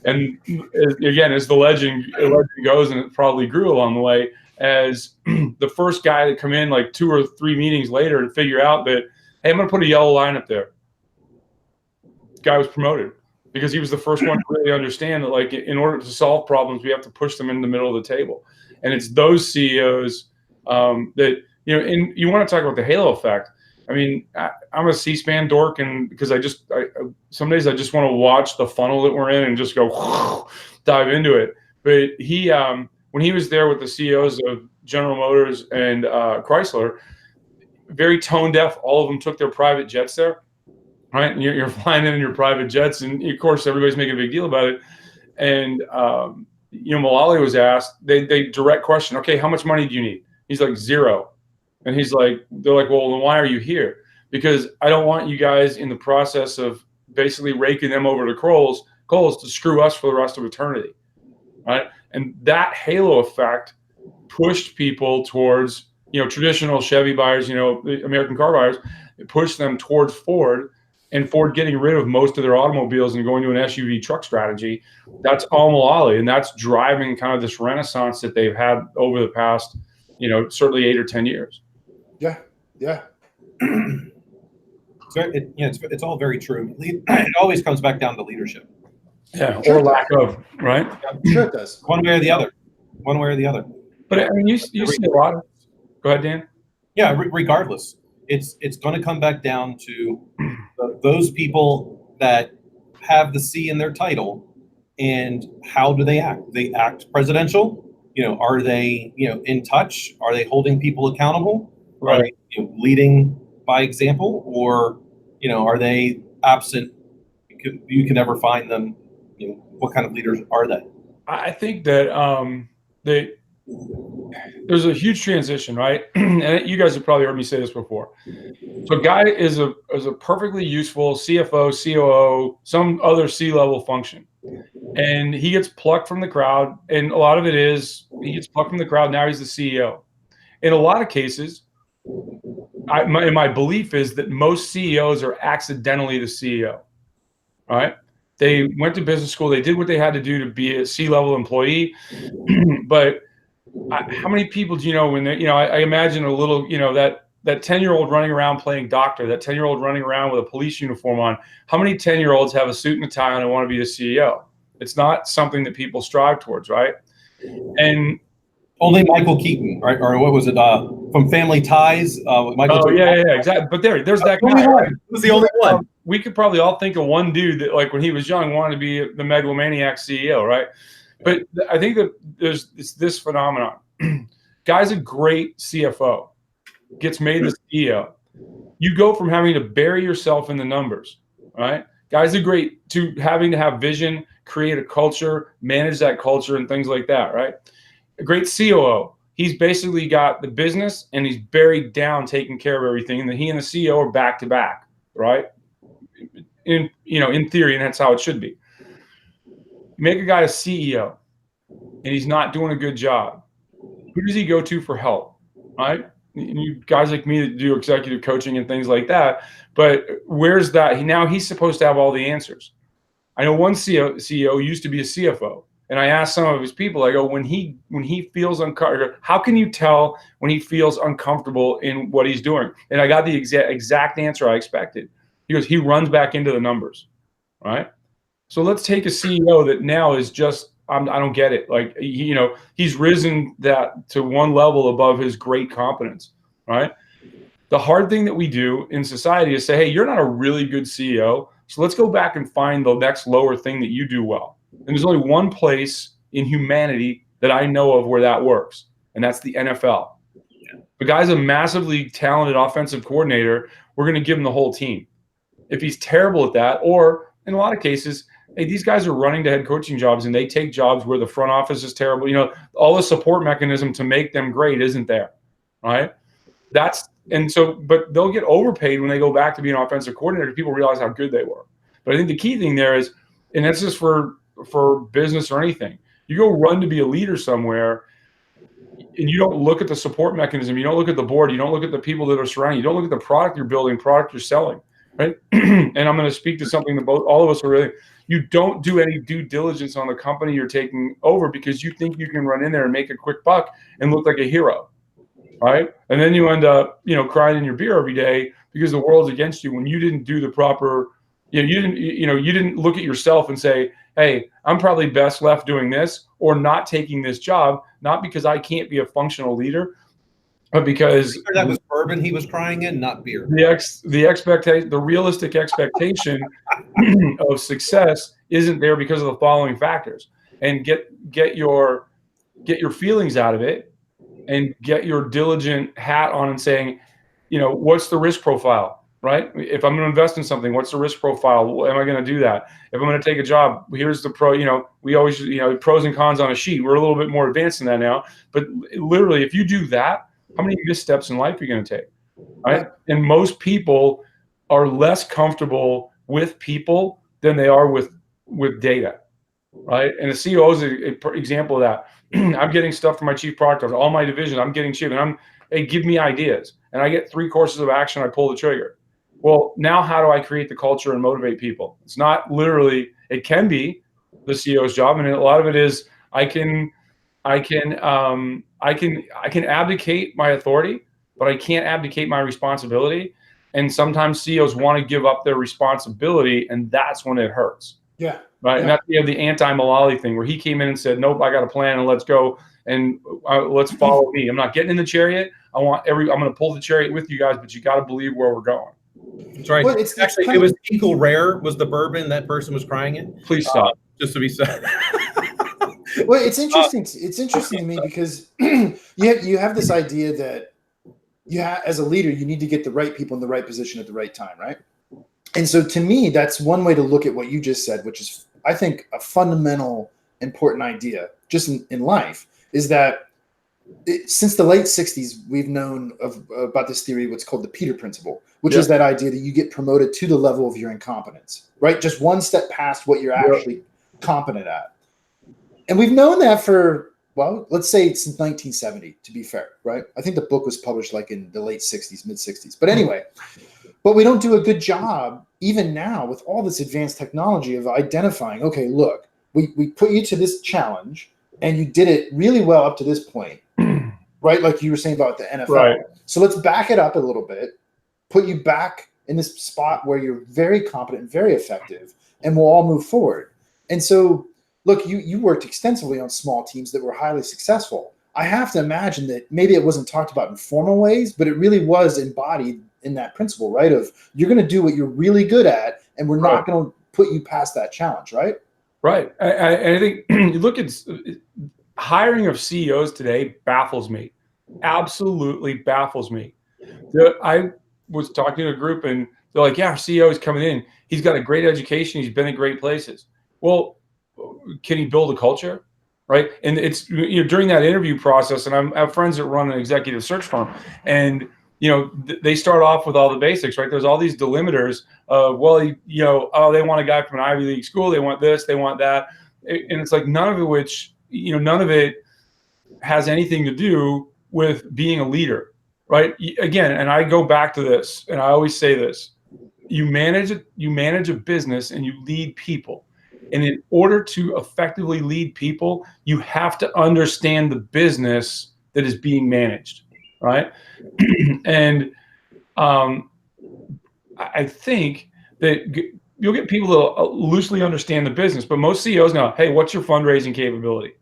And again, as the legend goes, and it probably grew along the way, as the first guy to come in like 2 or 3 meetings later and figure out that, hey, I'm going to put a yellow line up there. Guy was promoted because he was the first one to really understand that, like, in order to solve problems, we have to push them in the middle of the table. And it's those CEOs that, and you want to talk about the halo effect. I mean, I'm a C-SPAN dork, and because some days I just want to watch the funnel that we're in and just go dive into it. But he, when he was there with the CEOs of General Motors and Chrysler, very tone deaf. All of them took their private jets there, right? And you're flying in your private jets, and of course everybody's making a big deal about it. And Mulally was asked, they direct question, okay, how much money do you need? He's like, 0. And they're like, well, then why are you here? Because I don't want you guys in the process of basically raking them over the coals to screw us for the rest of eternity, right? And that halo effect pushed people towards, traditional Chevy buyers, the American car buyers. It pushed them towards Ford, and Ford getting rid of most of their automobiles and going to an SUV truck strategy. That's all Mulally, and that's driving kind of this renaissance that they've had over the past, certainly 8 or 10 years. Yeah. Yeah. It's all very true. It always comes back down to leadership. Yeah, Sure. or lack of, right? Sure it does. One way or the other. But I mean, you see a lot of. Go ahead, Dan. Yeah, regardless, it's going to come back down to those people that have the C in their title, and how do they act? They act presidential. Are they in touch? Are they holding people accountable? Right. Are they leading by example, or are they absent? You can never find them. What kind of leaders are they? I think that there's a huge transition, right? And you guys have probably heard me say this before. So, Guy is a perfectly useful CFO, COO, some other C-level function, and he gets plucked from the crowd. And a lot of it is he gets plucked from the crowd. Now he's the CEO. In a lot of cases, my belief is that most CEOs are accidentally the CEO. All right. They went to business school. They did what they had to do to be a C-level employee. But how many people do you know when they, I imagine a little, that 10-year-old running around playing doctor, that 10-year-old running around with a police uniform on. How many 10-year-olds have a suit and a tie on and want to be the CEO? It's not something that people strive towards, right? And only Michael Keaton, right? Or what was it? From Family Ties. Michael. Oh, yeah, exactly. But there's that guy. Right? He was the only one. We could probably all think of one dude that, like, when he was young, wanted to be the megalomaniac CEO, right? But I think that there's this phenomenon. Guy's a great CFO, gets made the CEO. You go from having to bury yourself in the numbers, right? Guy's to having to have vision, create a culture, manage that culture, and things like that, right? A great COO. He's basically got the business and he's buried down taking care of everything. And then he and the CEO are back to back, right? In theory, and that's how it should be. Make a guy a CEO and he's not doing a good job. Who does he go to for help, right? You guys like me that do executive coaching and things like that. But where's that? He's supposed to have all the answers. I know one CEO used to be a CFO. And I asked some of his people, I go, when he feels uncomfortable, how can you tell when he feels uncomfortable in what he's doing? And I got the exact answer I expected. He goes, he runs back into the numbers, right? So let's take a CEO that now is just, I don't get it. Like, he's risen that to one level above his great competence, right? The hard thing that we do in society is say, hey, you're not a really good CEO, so let's go back and find the next lower thing that you do well. And there's only one place in humanity that I know of where that works, and that's the NFL. The guy's a massively talented offensive coordinator. We're going to give him the whole team. If he's terrible at that, or in a lot of cases, hey, these guys are running to head coaching jobs and they take jobs where the front office is terrible. All the support mechanism to make them great isn't there, right? But they'll get overpaid when they go back to be an offensive coordinator. People realize how good they were. But I think the key thing there is, and that's just for business or anything, you go run to be a leader somewhere and you don't look at the support mechanism, you don't look at the board, you don't look at the people that are surrounding you, don't look at the product you're building, product you're selling, right? And I'm going to speak to something that all of us are really, you don't do any due diligence on the company you're taking over because you think you can run in there and make a quick buck and look like a hero. Right. And then you end up, crying in your beer every day because the world's against you when you didn't do the proper, you didn't look at yourself and say, hey, I'm probably best left doing this or not taking this job, not because I can't be a functional leader, but because that was bourbon he was crying in, not beer. The realistic expectation of success isn't there because of the following factors. And get your feelings out of it. And get your diligent hat on and saying, what's the risk profile, right? If I'm going to invest in something, what's the risk profile? Am I going to do that? If I'm going to take a job, here's the pro, we always, pros and cons on a sheet. We're a little bit more advanced than that now. But literally, if you do that, how many missteps in life are you going to take, right? And most people are less comfortable with people than they are with data, right? And the CEO is an example of that. I'm getting stuff from my chief product officer, all my division. I'm getting chief, and hey, give me ideas. And I get 3 courses of action. I pull the trigger. Well, now how do I create the culture and motivate people? It's not literally. It can be the CEO's job, and a lot of it is I can abdicate my authority, but I can't abdicate my responsibility. And sometimes CEOs want to give up their responsibility, and that's when it hurts. Yeah. Right. And that's the anti-Mullally thing where he came in and said, nope, I got a plan and let's go and let's follow me. I'm not getting in the chariot. I'm going to pull the chariot with you guys, but you got to believe where we're going. That's right. Well, it was Eagle Rare was the bourbon that person was crying in. Please stop. Just to be said. Well, it's interesting. It's interesting to me because you have this idea that as a leader, you need to get the right people in the right position at the right time, right? And so to me, that's one way to look at what you just said, which is, I think, a fundamental important idea just in life is that since the late 60s, we've known about this theory, what's called the Peter Principle, which is that idea that you get promoted to the level of your incompetence, right? Just one step past what you're actually competent at. And we've known that for, well, let's say since 1970, to be fair, right? I think the book was published like in the late 60s, mid 60s. But anyway, but we don't do a good job, even now with all this advanced technology, of identifying, okay, look, we put you to this challenge and you did it really well up to this point, right? Like you were saying about the NFL. Right. So let's back it up a little bit, put you back in this spot where you're very competent and very effective, and we'll all move forward. And so, look, you worked extensively on small teams that were highly successful. I have to imagine that maybe it wasn't talked about in formal ways, but it really was embodied in that principle, right? Of you're going to do what you're really good at, and we're not going to put you past that challenge, right? Right. I think you look at hiring of CEOs today baffles me. Absolutely baffles me. I was talking to a group and they're like, yeah, our CEO is coming in. He's got a great education. He's been in great places. Well, can he build a culture? Right. And it's, during that interview process, and I have friends that run an executive search firm, and they start off with all the basics, right? There's all these delimiters of, well, they want a guy from an Ivy League school. They want this, they want that. And it's like none of it has anything to do with being a leader, right? Again, and I go back to this, and I always say this, you manage a business and you lead people. And in order to effectively lead people, you have to understand the business that is being managed, right? And I think that you'll get people to loosely understand the business, but most CEOs know, hey, what's your fundraising capability?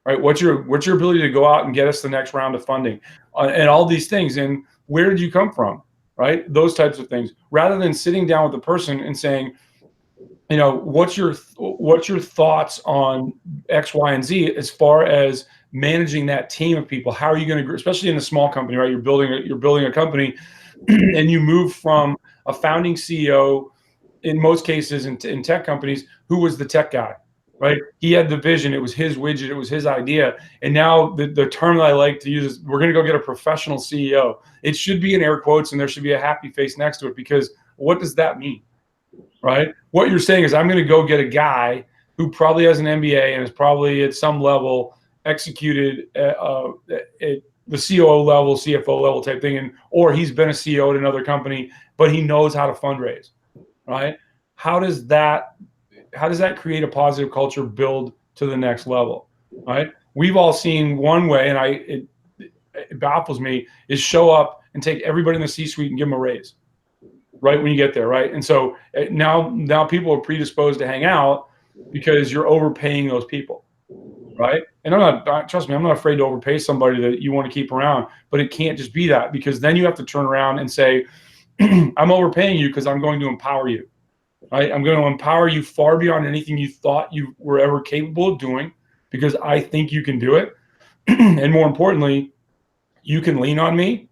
Right? What's your ability to go out and get us the next round of funding, and all these things? And where did you come from? Right? Those types of things, rather than sitting down with the person and saying, you know, what's your thoughts on X, Y, and Z as far as managing that team of people? How are you going to, especially in a small company, right? You're building a company, and you move from a founding CEO, in most cases in tech companies, who was the tech guy, right? He had the vision. It was his widget. It was his idea. And now the term that I like to use is, we're going to go get a professional CEO. It should be in air quotes, and there should be a happy face next to it, because what does that mean, right? What you're saying is, I'm going to go get a guy who probably has an MBA and is probably at some level executed at the COO level, CFO level type thing, or he's been a CEO at another company, but he knows how to fundraise, right? How does that create a positive culture, build to the next level, right? We've all seen one way, and it baffles me, is show up and take everybody in the C-suite and give them a raise, right, when you get there, right? And so now people are predisposed to hang out because you're overpaying those people, right? And trust me, I'm not afraid to overpay somebody that you want to keep around, but it can't just be that, because then you have to turn around and say, I'm overpaying you because I'm going to empower you, right? I'm going to empower you far beyond anything you thought you were ever capable of doing, because I think you can do it. And more importantly, you can lean on me,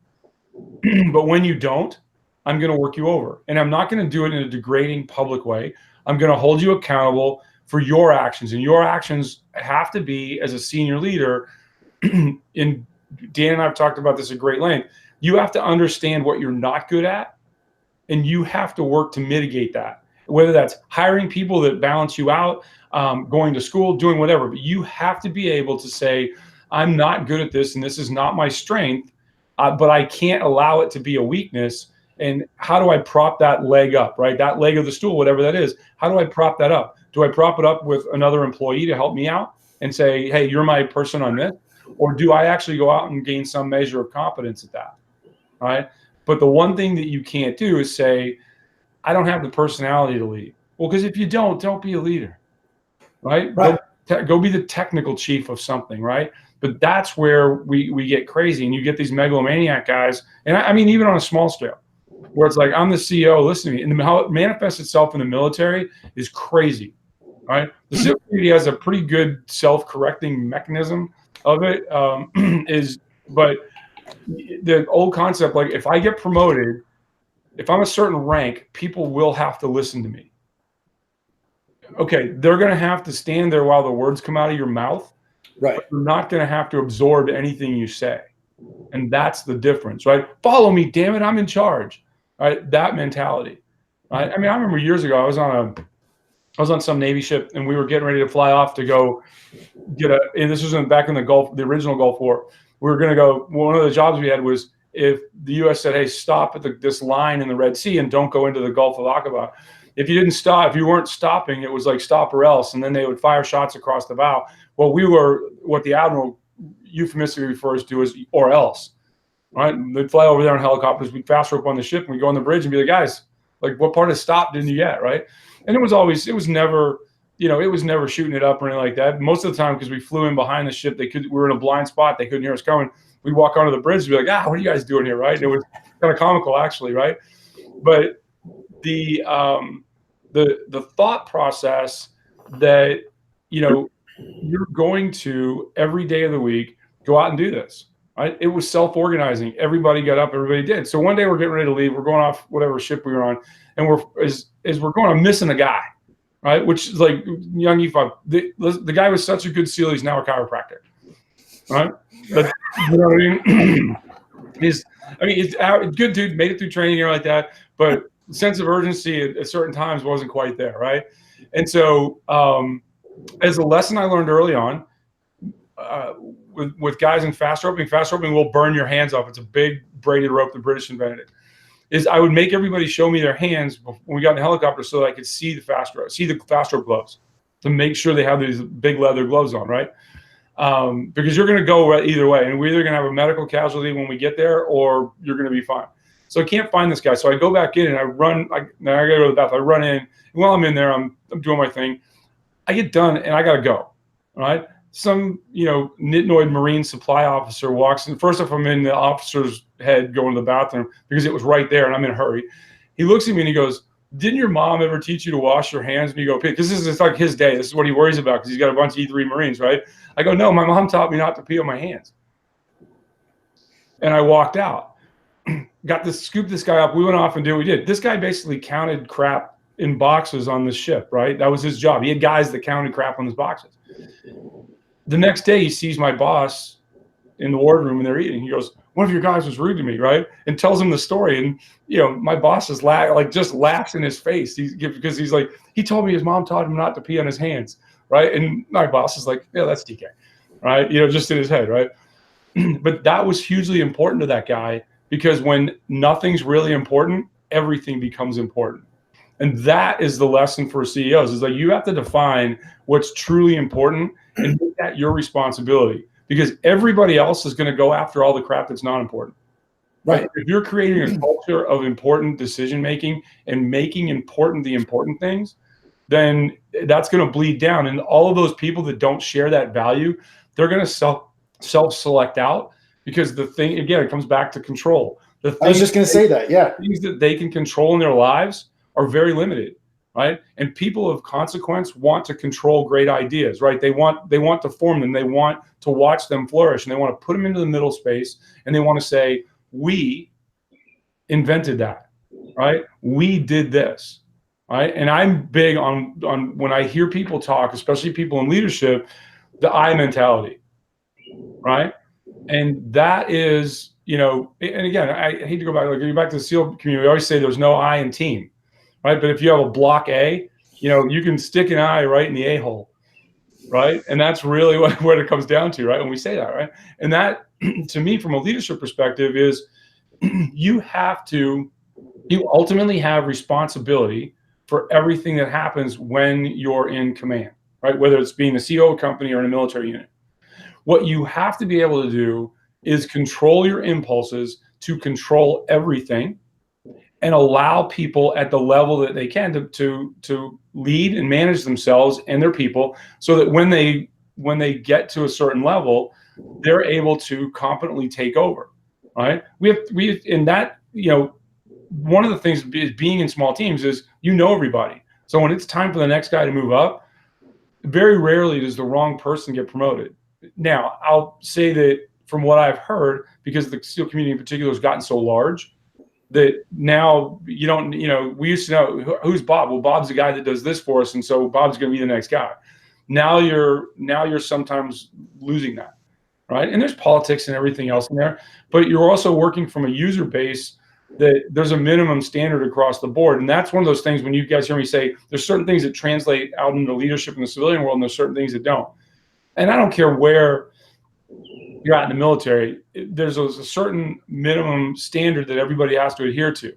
but when you don't, I'm going to work you over. And I'm not going to do it in a degrading public way. I'm going to hold you accountable for your actions, and your actions have to be, as a senior leader, and Dan and I have talked about this at great length, you have to understand what you're not good at, and you have to work to mitigate that, whether that's hiring people that balance you out, going to school, doing whatever. But you have to be able to say, I'm not good at this, and this is not my strength, but I can't allow it to be a weakness. And how do I prop that leg up, right? That leg of the stool, whatever that is, how do I prop that up? Do I prop it up with another employee to help me out and say, hey, you're my person on this? Or do I actually go out and gain some measure of competence at that, right? But the one thing that you can't do is say, I don't have the personality to lead. Well, because if you don't be a leader, right? Go be the technical chief of something, right? But that's where we get crazy, and you get these megalomaniac guys. And I mean, even on a small scale, where it's like, I'm the CEO, listen to me. And how it manifests itself in the military is crazy, right? The SEAL community has a pretty good self-correcting mechanism of it, but the old concept, like, if I get promoted, if I'm a certain rank, people will have to listen to me. Okay, they're going to have to stand there while the words come out of your mouth, right? But they're not going to have to absorb anything you say. And that's the difference, right? Follow me, damn it, I'm in charge, right? That mentality, right? I mean, I remember years ago, I was on some Navy ship, and we were getting ready to fly off to go get and this was back in the original Gulf War. We were going to go, one of the jobs we had was, if the U.S. said, hey, stop at this line in the Red Sea and don't go into the Gulf of Aqaba. If you didn't stop, if you weren't stopping, it was like stop or else. And then they would fire shots across the bow. Well, we were what the Admiral euphemistically refers to as or else, right? They'd fly over there in helicopters. We'd fast rope on the ship, and we'd go on the bridge and be like, guys, like, what part of stop didn't you get, right? And it was never shooting it up or anything like that. Most of the time, because we flew in behind the ship, we were in a blind spot. They couldn't hear us coming. We'd walk onto the bridge and be like, what are you guys doing here, right? And it was kind of comical, actually, right? But the thought process that, you're going to, every day of the week, go out and do this, right? It was self-organizing. Everybody got up, everybody did. So one day we're getting ready to leave. We're going off whatever ship we were on, and as we're going, I'm missing a guy, right? Which is like young E5. The guy was such a good SEAL, he's now a chiropractor, right? But you know what I mean? He's a good dude, made it through training and like that, but the sense of urgency at certain times wasn't quite there, right? And so, as a lesson I learned early on, with guys in fast roping will burn your hands off. It's a big braided rope the British invented. Is I would make everybody show me their hands when we got in the helicopter so that I could see the fast rope gloves, to make sure they have these big leather gloves on, right? Because you're going to go either way, and we're either going to have a medical casualty when we get there, or you're going to be fine. So I can't find this guy. So I go back in and I run. Now I got to go to the bathroom. I run in. And while I'm in there, I'm doing my thing. I get done and I got to go. All right. Some, nitnoid Marine supply officer walks in. First off, I'm in the officer's head going to the bathroom because it was right there and I'm in a hurry. He looks at me and he goes, "Didn't your mom ever teach you to wash your hands when you go pee?" Because this is like his day. This is what he worries about because he's got a bunch of E3 Marines, right? I go, "No, my mom taught me not to pee on my hands." And I walked out. Got to scoop this guy up. We went off and did what we did. This guy basically counted crap in boxes on the ship, right? That was his job. He had guys that counted crap on his boxes. The next day, he sees my boss in the wardroom and they're eating. He goes, "One of your guys was rude to me," right? And tells him the story. And my boss is just laughs in his face because he's like, he told me his mom taught him not to pee on his hands, right? And my boss is like, "Yeah, that's DK," right? Just in his head, right? But that was hugely important to that guy. Because when nothing's really important, everything becomes important. And that is the lesson for CEOs is like you have to define what's truly important and make that your responsibility because everybody else is going to go after all the crap that's not important. Right. If you're creating a culture of important decision-making and making important the important things, then that's going to bleed down. And all of those people that don't share that value, they're going to self-select out. Because the thing, again, it comes back to control. I was just going to say that, yeah. Things that they can control in their lives are very limited, right? And people of consequence want to control great ideas, right? They want to form them. They want to watch them flourish, and they want to put them into the middle space, and they want to say, "We invented that, right? We did this, right?" And I'm big on when I hear people talk, especially people in leadership, the I mentality, right? And that is, and again, I hate to go back to the SEAL community. We always say there's no I in team, right? But if you have a block A, you can stick an I right in the A-hole, right? And that's really what it comes down to, right? When we say that, right? And that, to me, from a leadership perspective, is you ultimately have responsibility for everything that happens when you're in command, right? Whether it's being the CEO of a company or in a military unit. What you have to be able to do is control your impulses to control everything and allow people at the level that they can to lead and manage themselves and their people so that when they get to a certain level, they're able to competently take over, right? We have in that, one of the things is being in small teams is everybody. So when it's time for the next guy to move up, very rarely does the wrong person get promoted. Now, I'll say that from what I've heard, because the SEAL community in particular has gotten so large, that now we used to know who's Bob. Well, Bob's the guy that does this for us, and so Bob's going to be the next guy. Now you're sometimes losing that, right? And there's politics and everything else in there, but you're also working from a user base that there's a minimum standard across the board. And that's one of those things when you guys hear me say there's certain things that translate out into leadership in the civilian world, and there's certain things that don't. And I don't care where you're at in the military, there's a certain minimum standard that everybody has to adhere to,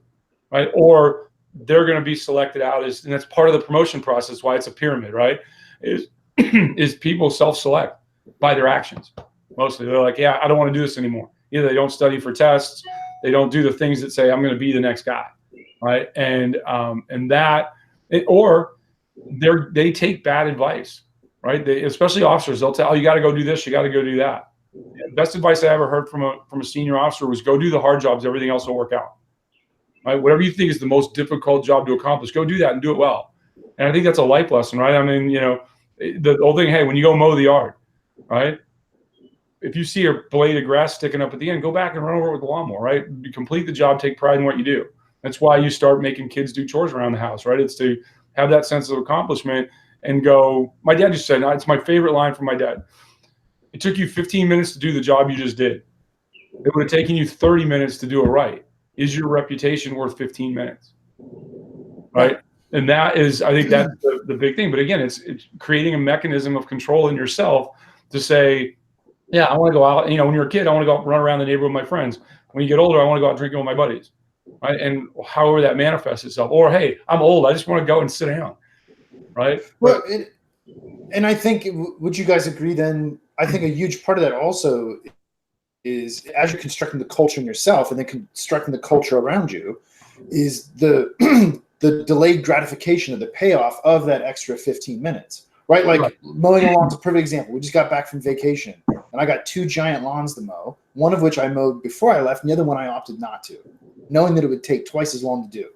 right? Or they're going to be selected out and that's part of the promotion process, why it's a pyramid, right? Is people self-select by their actions. Mostly they're like, "Yeah, I don't want to do this anymore." Either they don't study for tests, they don't do the things that say, "I'm going to be the next guy," right? Or they take bad advice. Right, especially officers, they'll tell, "Oh, you got to go do this, you got to go do that." Best advice I ever heard from a senior officer was go do the hard jobs, everything else will work out. Right, whatever you think is the most difficult job to accomplish, go do that and do it well. And I think that's a life lesson, right? I mean, the old thing, hey, when you go mow the yard, right? If you see a blade of grass sticking up at the end, go back and run over it with the lawnmower, right? You complete the job, take pride in what you do. That's why you start making kids do chores around the house, right? It's to have that sense of accomplishment. And go, my dad just said, it's my favorite line from my dad. It took you 15 minutes to do the job you just did. It would have taken you 30 minutes to do it right. Is your reputation worth 15 minutes? Right? And that is, I think that's the big thing. But again, it's creating a mechanism of control in yourself to say, "Yeah, I want to go out. When you're a kid, I want to go out and run around the neighborhood with my friends. When you get older, I want to go out drinking with my buddies." Right? And however that manifests itself. Or, "Hey, I'm old. I just want to go and sit down." Right. Well, And I think, would you guys agree then? I think a huge part of that also is, as you're constructing the culture in yourself and then constructing the culture around you, is the the delayed gratification of the payoff of that extra 15 minutes, right? Like mowing a lawn's a perfect example. We just got back from vacation and I got 2 giant lawns to mow, one of which I mowed before I left, and the other one I opted not to, knowing that it would take twice as long to do.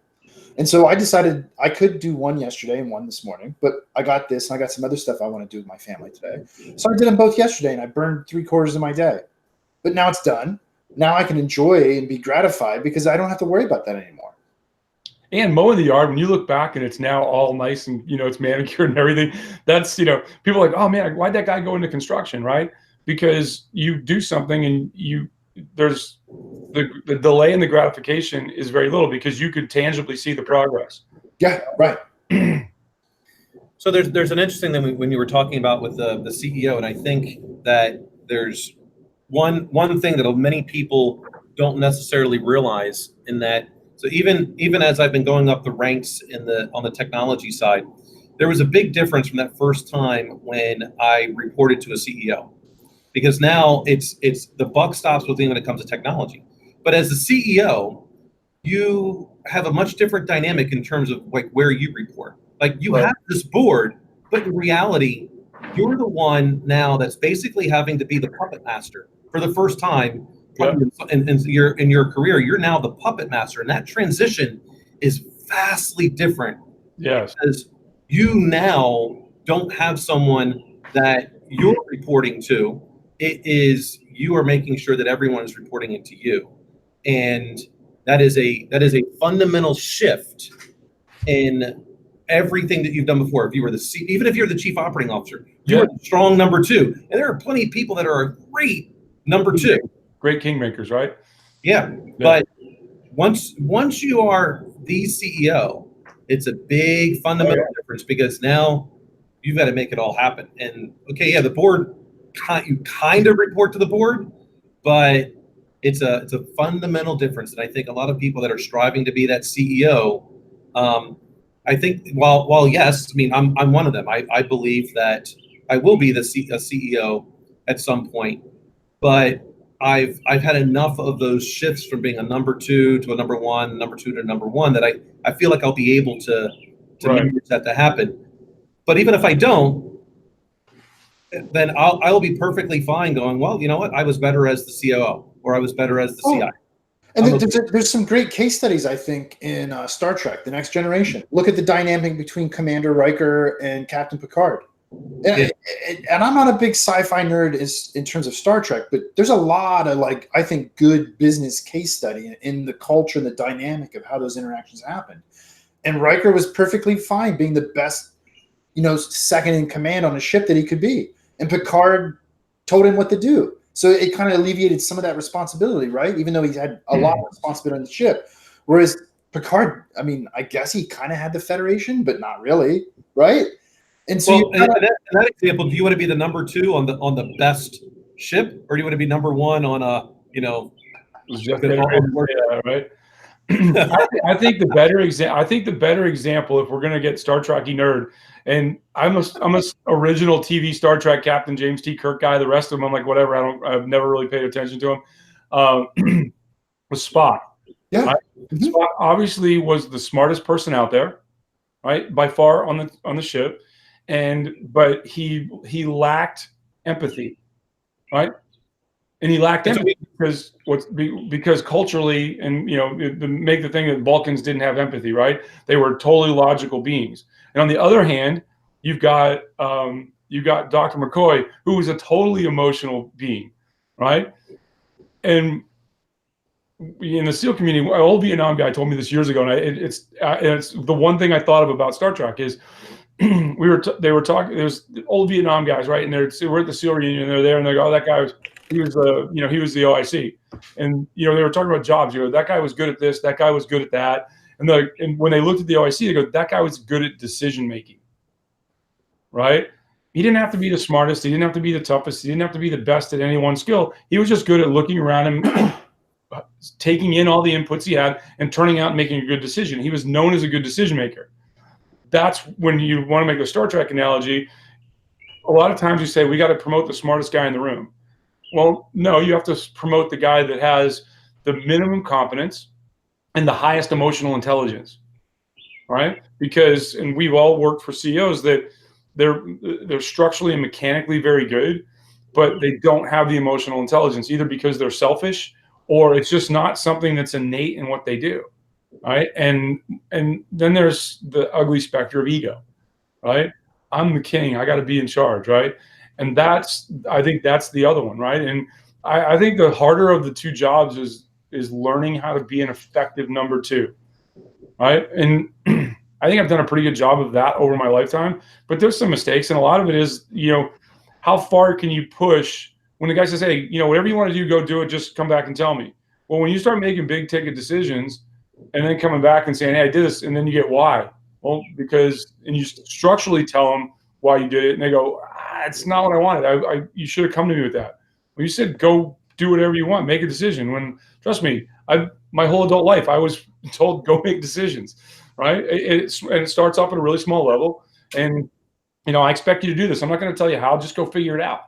And so I decided I could do one yesterday and one this morning, but I got this and I got some other stuff I want to do with my family today. So I did them both yesterday and I burned 3/4 of my day. But now it's done. Now I can enjoy and be gratified because I don't have to worry about that anymore. And mowing the yard, when you look back and it's now all nice and, it's manicured and everything, that's, people are like, oh man, why'd that guy go into construction, right? Because you do something and there's the delay in the gratification is very little because you could tangibly see the progress. Yeah, right. So there's an interesting thing when you were talking about with the CEO, and I think that there's one thing that many people don't necessarily realize in that. So even as I've been going up the ranks on the technology side, there was a big difference from that first time when I reported to a CEO, because now it's the buck stops with me when it comes to technology. But as the CEO, you have a much different dynamic in terms of like where you report. Like you have this board, but in reality, you're the one now that's basically having to be the puppet master for the first time. In your career, you're now the puppet master, and that transition is vastly different. Yes, because you now don't have someone that you're reporting to. It is you are making sure that everyone is reporting it to you, and that is a fundamental shift in everything that you've done before. If you were even if you're the chief operating officer, you're a strong number 2, and there are plenty of people that are a great number 2. Great kingmakers, right? Yeah. But once you are the CEO, it's a big fundamental difference, because now you've got to make it all happen. And the board, you kind of report to the board, but it's a fundamental difference. And I think a lot of people that are striving to be that CEO, I think while yes, I mean I'm one of them. I believe that I will be a CEO at some point, but I've had enough of those shifts from being a number 2 to a number 1, number 2 to number 1, that I feel like I'll be able to manage that to happen. But even if I don't, then I'll be perfectly fine going, well, you know what? I was better as the COO, or I was better as the CI. And there's some great case studies, I think, in Star Trek: The Next Generation. Look at the dynamic between Commander Riker and Captain Picard. And I'm not a big sci-fi nerd in terms of Star Trek, but there's a lot of I think good business case study in the culture and the dynamic of how those interactions happen. And Riker was perfectly fine being the best, second in command on a ship that he could be. And Picard told him what to do. So it kind of alleviated some of that responsibility, right? Even though he had a lot of responsibility on the ship. Whereas Picard, I mean, I guess he kind of had the Federation, but not really, right? And so in that example, do you want to be the number 2 on the best ship, or do you want to be number 1 on a right? I think the better example, if we're going to get Star Trek-y nerd, and I'm a original TV Star Trek Captain James T. Kirk guy. The rest of them, I'm like, whatever. I've never really paid attention to him. Was Spock. Yeah. Right? Spock obviously was the smartest person out there, right? By far on the ship. But he lacked empathy, right? And he lacked empathy because culturally, and make the thing that Vulcans didn't have empathy, right? They were totally logical beings. And on the other hand, you've got Dr. McCoy, who was a totally emotional being, right? And in the SEAL community, an old Vietnam guy told me this years ago, and it's the one thing I thought of about Star Trek is they were talking. There's old Vietnam guys, right? And we're at the SEAL reunion, and they're there, and they go, "Oh, that guy he was the OIC," and they were talking about jobs. That guy was good at this, that guy was good at that, and when they looked at the OIC, they go, "That guy was good at decision making." Right? He didn't have to be the smartest. He didn't have to be the toughest. He didn't have to be the best at any one skill. He was just good at looking around him, taking in all the inputs he had, and turning out and making a good decision. He was known as a good decision maker. That's when you want to make the Star Trek analogy. a lot of times you say, we got to promote the smartest guy in the room. Well, no, you have to promote the guy that has the minimum competence and the highest emotional intelligence, right? Because, and we've all worked for CEOs that they're structurally and mechanically very good, but they don't have the emotional intelligence, either because they're selfish or it's just not something that's innate in what they do, right? And then there's the ugly specter of ego, right? I'm the king, I got to be in charge, right? And I think that's the other one, right? And I think the harder of the two jobs is learning how to be an effective number two, right? And I think I've done a pretty good job of that over my lifetime, but there's some mistakes, and a lot of it is, how far can you push when the guy says, hey, whatever you want to do, go do it, just come back and tell me. Well, when you start making big ticket decisions and then coming back and saying, hey, I did this, and then you get why? Well, and you structurally tell them why you did it, and they go, it's not what I wanted. You should have come to me with that. Well, you said go do whatever you want, make a decision. When, trust me, my whole adult life, I was told go make decisions, right? And it starts off at a really small level, and I expect you to do this. I'm not going to tell you how. Just go figure it out,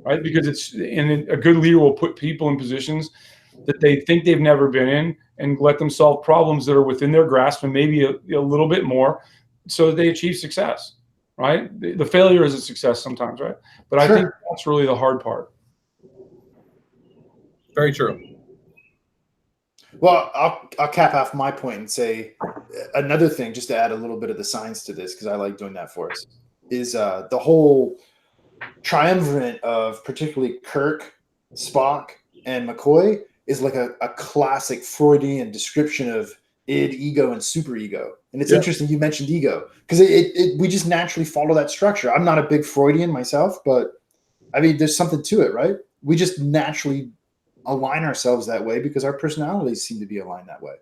right? Because a good leader will put people in positions that they think they've never been in and let them solve problems that are within their grasp and maybe a little bit more, so that they achieve success, right? The failure is a success sometimes, right? But sure. I think that's really the hard part. Very true. Well, I'll cap off my point and say another thing, just to add a little bit of the science to this, because I like doing that for us, is the whole triumvirate of particularly Kirk, Spock, and McCoy is like a classic Freudian description of id, ego, and superego. And it's interesting you mentioned ego, because we just naturally follow that structure. I'm not a big Freudian myself, but I mean, there's something to it, right? We just naturally align ourselves that way because our personalities seem to be aligned that way.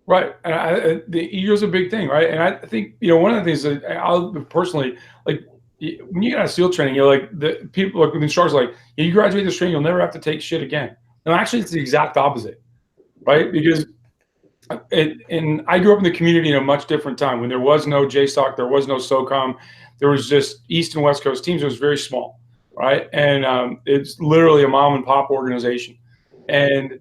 Right. And the ego is a big thing, right? And I think, one of the things that I'll personally, like, when you get out of SEAL training, you're like, the people, like, the instructors are like, you graduate this training, you'll never have to take shit again. No, actually, it's the exact opposite, right? Because and I grew up in the community in a much different time when there was no JSOC, there was no SOCOM, there was just East and West Coast teams. It was very small, right? And it's literally a mom and pop organization. And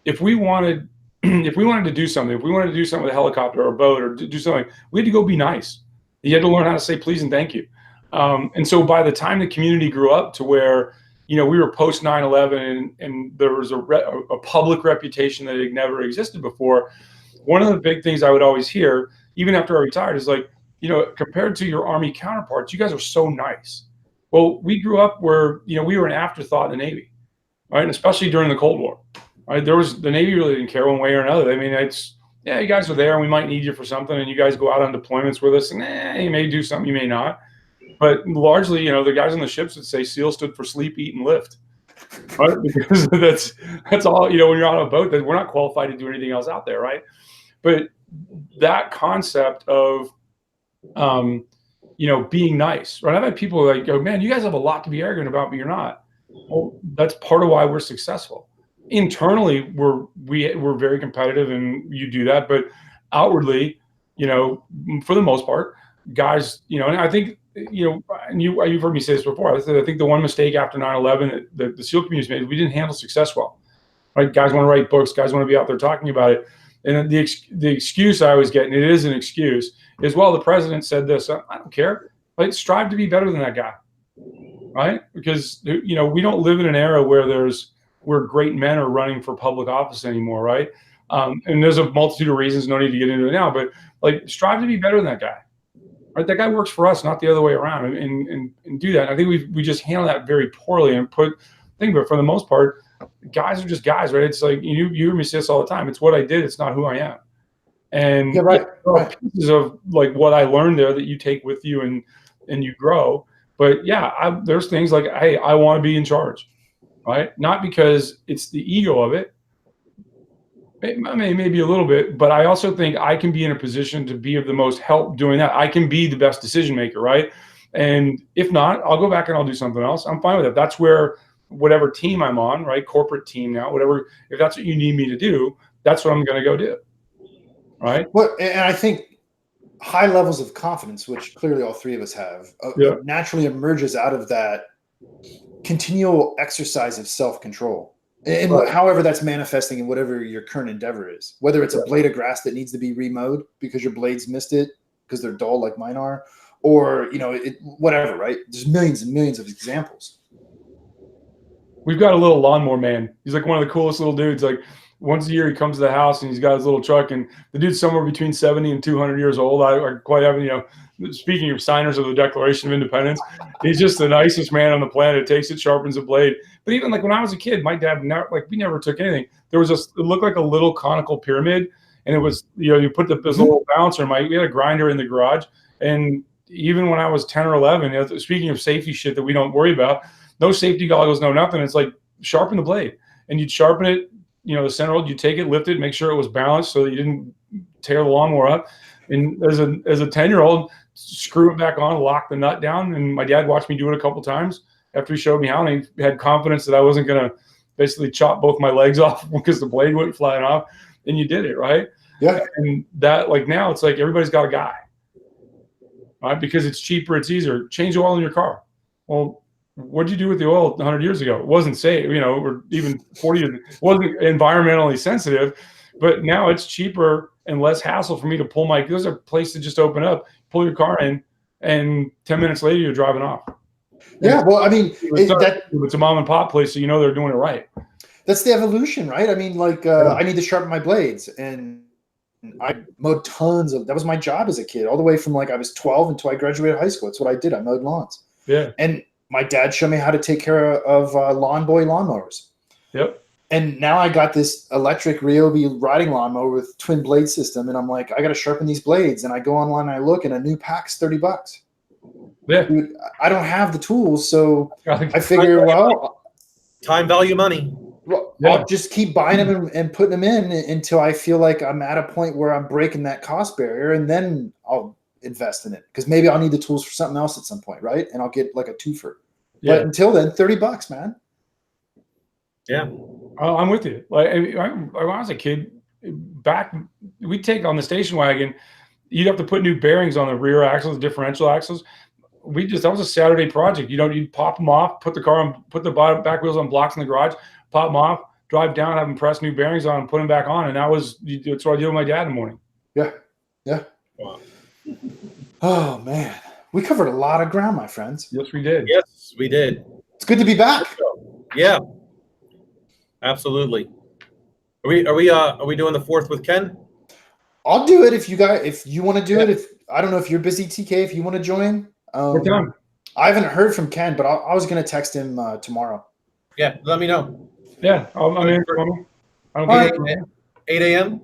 if we wanted to do something, with a helicopter or a boat or do something, we had to go be nice. You had to learn how to say please and thank you. And so by the time the community grew up to where, we were post 9/11 and there was a public reputation that had never existed before, one of the big things I would always hear, even after I retired, is like, compared to your Army counterparts, you guys are so nice. Well, we grew up where, we were an afterthought in the Navy, right? And especially during the Cold War, right? The Navy really didn't care one way or another. I mean, you guys are there and we might need you for something, and you guys go out on deployments with us, and you may do something, you may not. But largely, the guys on the ships would say SEAL stood for sleep, eat, and lift. Right? Because that's all, when you're on a boat, that we're not qualified to do anything else out there, right? But that concept of, being nice, right? I've had people like go, man, you guys have a lot to be arrogant about, but you're not. Well, that's part of why we're successful. Internally, we're very competitive, and you do that. But outwardly, for the most part, guys, and I think, and you've heard me say this before. I think the one mistake after 9/11 that the SEAL community made, we didn't handle success well. Right? Guys want to write books. Guys want to be out there talking about it. And the excuse I always get, and it is an excuse, is, well, the president said this. I don't care. Like, strive to be better than that guy, right? Because we don't live in an era where great men are running for public office anymore, right? And there's a multitude of reasons. No need to get into it now, but like, strive to be better than that guy. Right, that guy works for us, not the other way around, and do that. I think we just handle that very poorly and but for the most part, guys are just guys, right? It's like you hear me say this all the time. It's what I did. It's not who I am. And yeah, right. There are pieces of like what I learned there that you take with you and you grow. But yeah, there's things like, hey, I want to be in charge, right? Not because it's the ego of it. Maybe a little bit, but I also think I can be in a position to be of the most help doing that. I can be the best decision maker, right? And if not, I'll go back and I'll do something else. I'm fine with it. That's where whatever team I'm on, right? Corporate team now, whatever, if that's what you need me to do, that's what I'm going to go do. Right. Well, and I think high levels of confidence, which clearly all three of us have, Yeah. naturally emerges out of that continual exercise of self-control. And Right. however that's manifesting in whatever your current endeavor is, whether it's a blade of grass that needs to be remowed because your blades missed it because they're dull like mine are, or whatever, right? There's millions and millions of examples. We've got a little lawnmower man. He's like one of the coolest little dudes. Like once a year he comes to the house and he's got his little truck, and the dude's somewhere between 70 and 200 years old. I quite haven't, speaking of signers of the Declaration of Independence, he's just the nicest man on the planet. Takes it, sharpens a blade. But even like when I was a kid, my dad we never took anything. There was it looked like a little conical pyramid, and it was, you put this little bouncer. We had a grinder in the garage, and even when I was 10 or 11, speaking of safety shit that we don't worry about, no safety goggles, no nothing. It's like sharpen the blade, and you'd sharpen it. The center hole, you take it, lift it, make sure it was balanced so that you didn't tear the lawnmower up. And as a 10-year-old, screw it back on, lock the nut down. And my dad watched me do it a couple times after he showed me how, and he had confidence that I wasn't going to basically chop both my legs off because the blade went flying off. And you did it, right? Yeah. And that, like, now it's like everybody's got a guy, right? Because it's cheaper, it's easier. Change the oil in your car. Well, what did you do with the oil 100 years ago? It wasn't safe, or even 40 years. It wasn't environmentally sensitive, but now it's cheaper and less hassle for me to pull there's a place to just open up, pull your car in, and 10 minutes later you're driving off. Yeah, well, I mean, it's a mom and pop place, so they're doing it right. That's the evolution, right? I mean, I need to sharpen my blades, and I mowed that was my job as a kid, all the way from I was 12 until I graduated high school. That's what I did. I mowed lawns. Yeah. And my dad showed me how to take care of lawn boy lawnmowers. Yep. And now I got this electric Ryobi riding lawnmower with twin blade system, and I'm like, I got to sharpen these blades. And I go online and I look, and a new pack's $30. Yeah. Dude, I don't have the tools, so I I figure, time value money. Well, Yeah. I'll just keep buying them and putting them in until I feel like I'm at a point where I'm breaking that cost barrier, and then I'll invest in it, because maybe I'll need the tools for something else at some point, right? And I'll get like a twofer. Yeah. But until then, $30, man. Yeah. I'm with you. Like when I was a kid, we'd take on the station wagon. You'd have to put new bearings on the rear axles, differential axles. That was a Saturday project. You'd pop them off, put the car on, put the back wheels on blocks in the garage, pop them off, drive down, have them press new bearings on, and put them back on. And that's what I did with my dad in the morning. Yeah. Wow. Oh man, we covered a lot of ground, my friends. Yes, we did. Yes, we did. It's good to be back. Yeah. Absolutely. Are we doing the fourth with Ken? I'll do it if you want to do it. If I don't know if you're busy, TK, if you want to join. What time? I haven't heard from Ken, but I was going to text him tomorrow. Yeah, let me know. Yeah, I'm in for me. I don't All care. right. 8 a.m.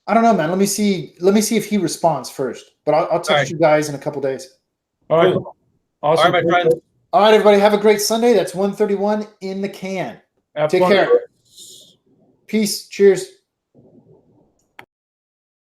I don't know, man. Let me see if he responds first. But I'll text right. you guys in a couple days. All right. Cool. Awesome. All right, my friends. All right, everybody. Have a great Sunday. That's 131 in the can. Have Take fun. care. Peace. Cheers.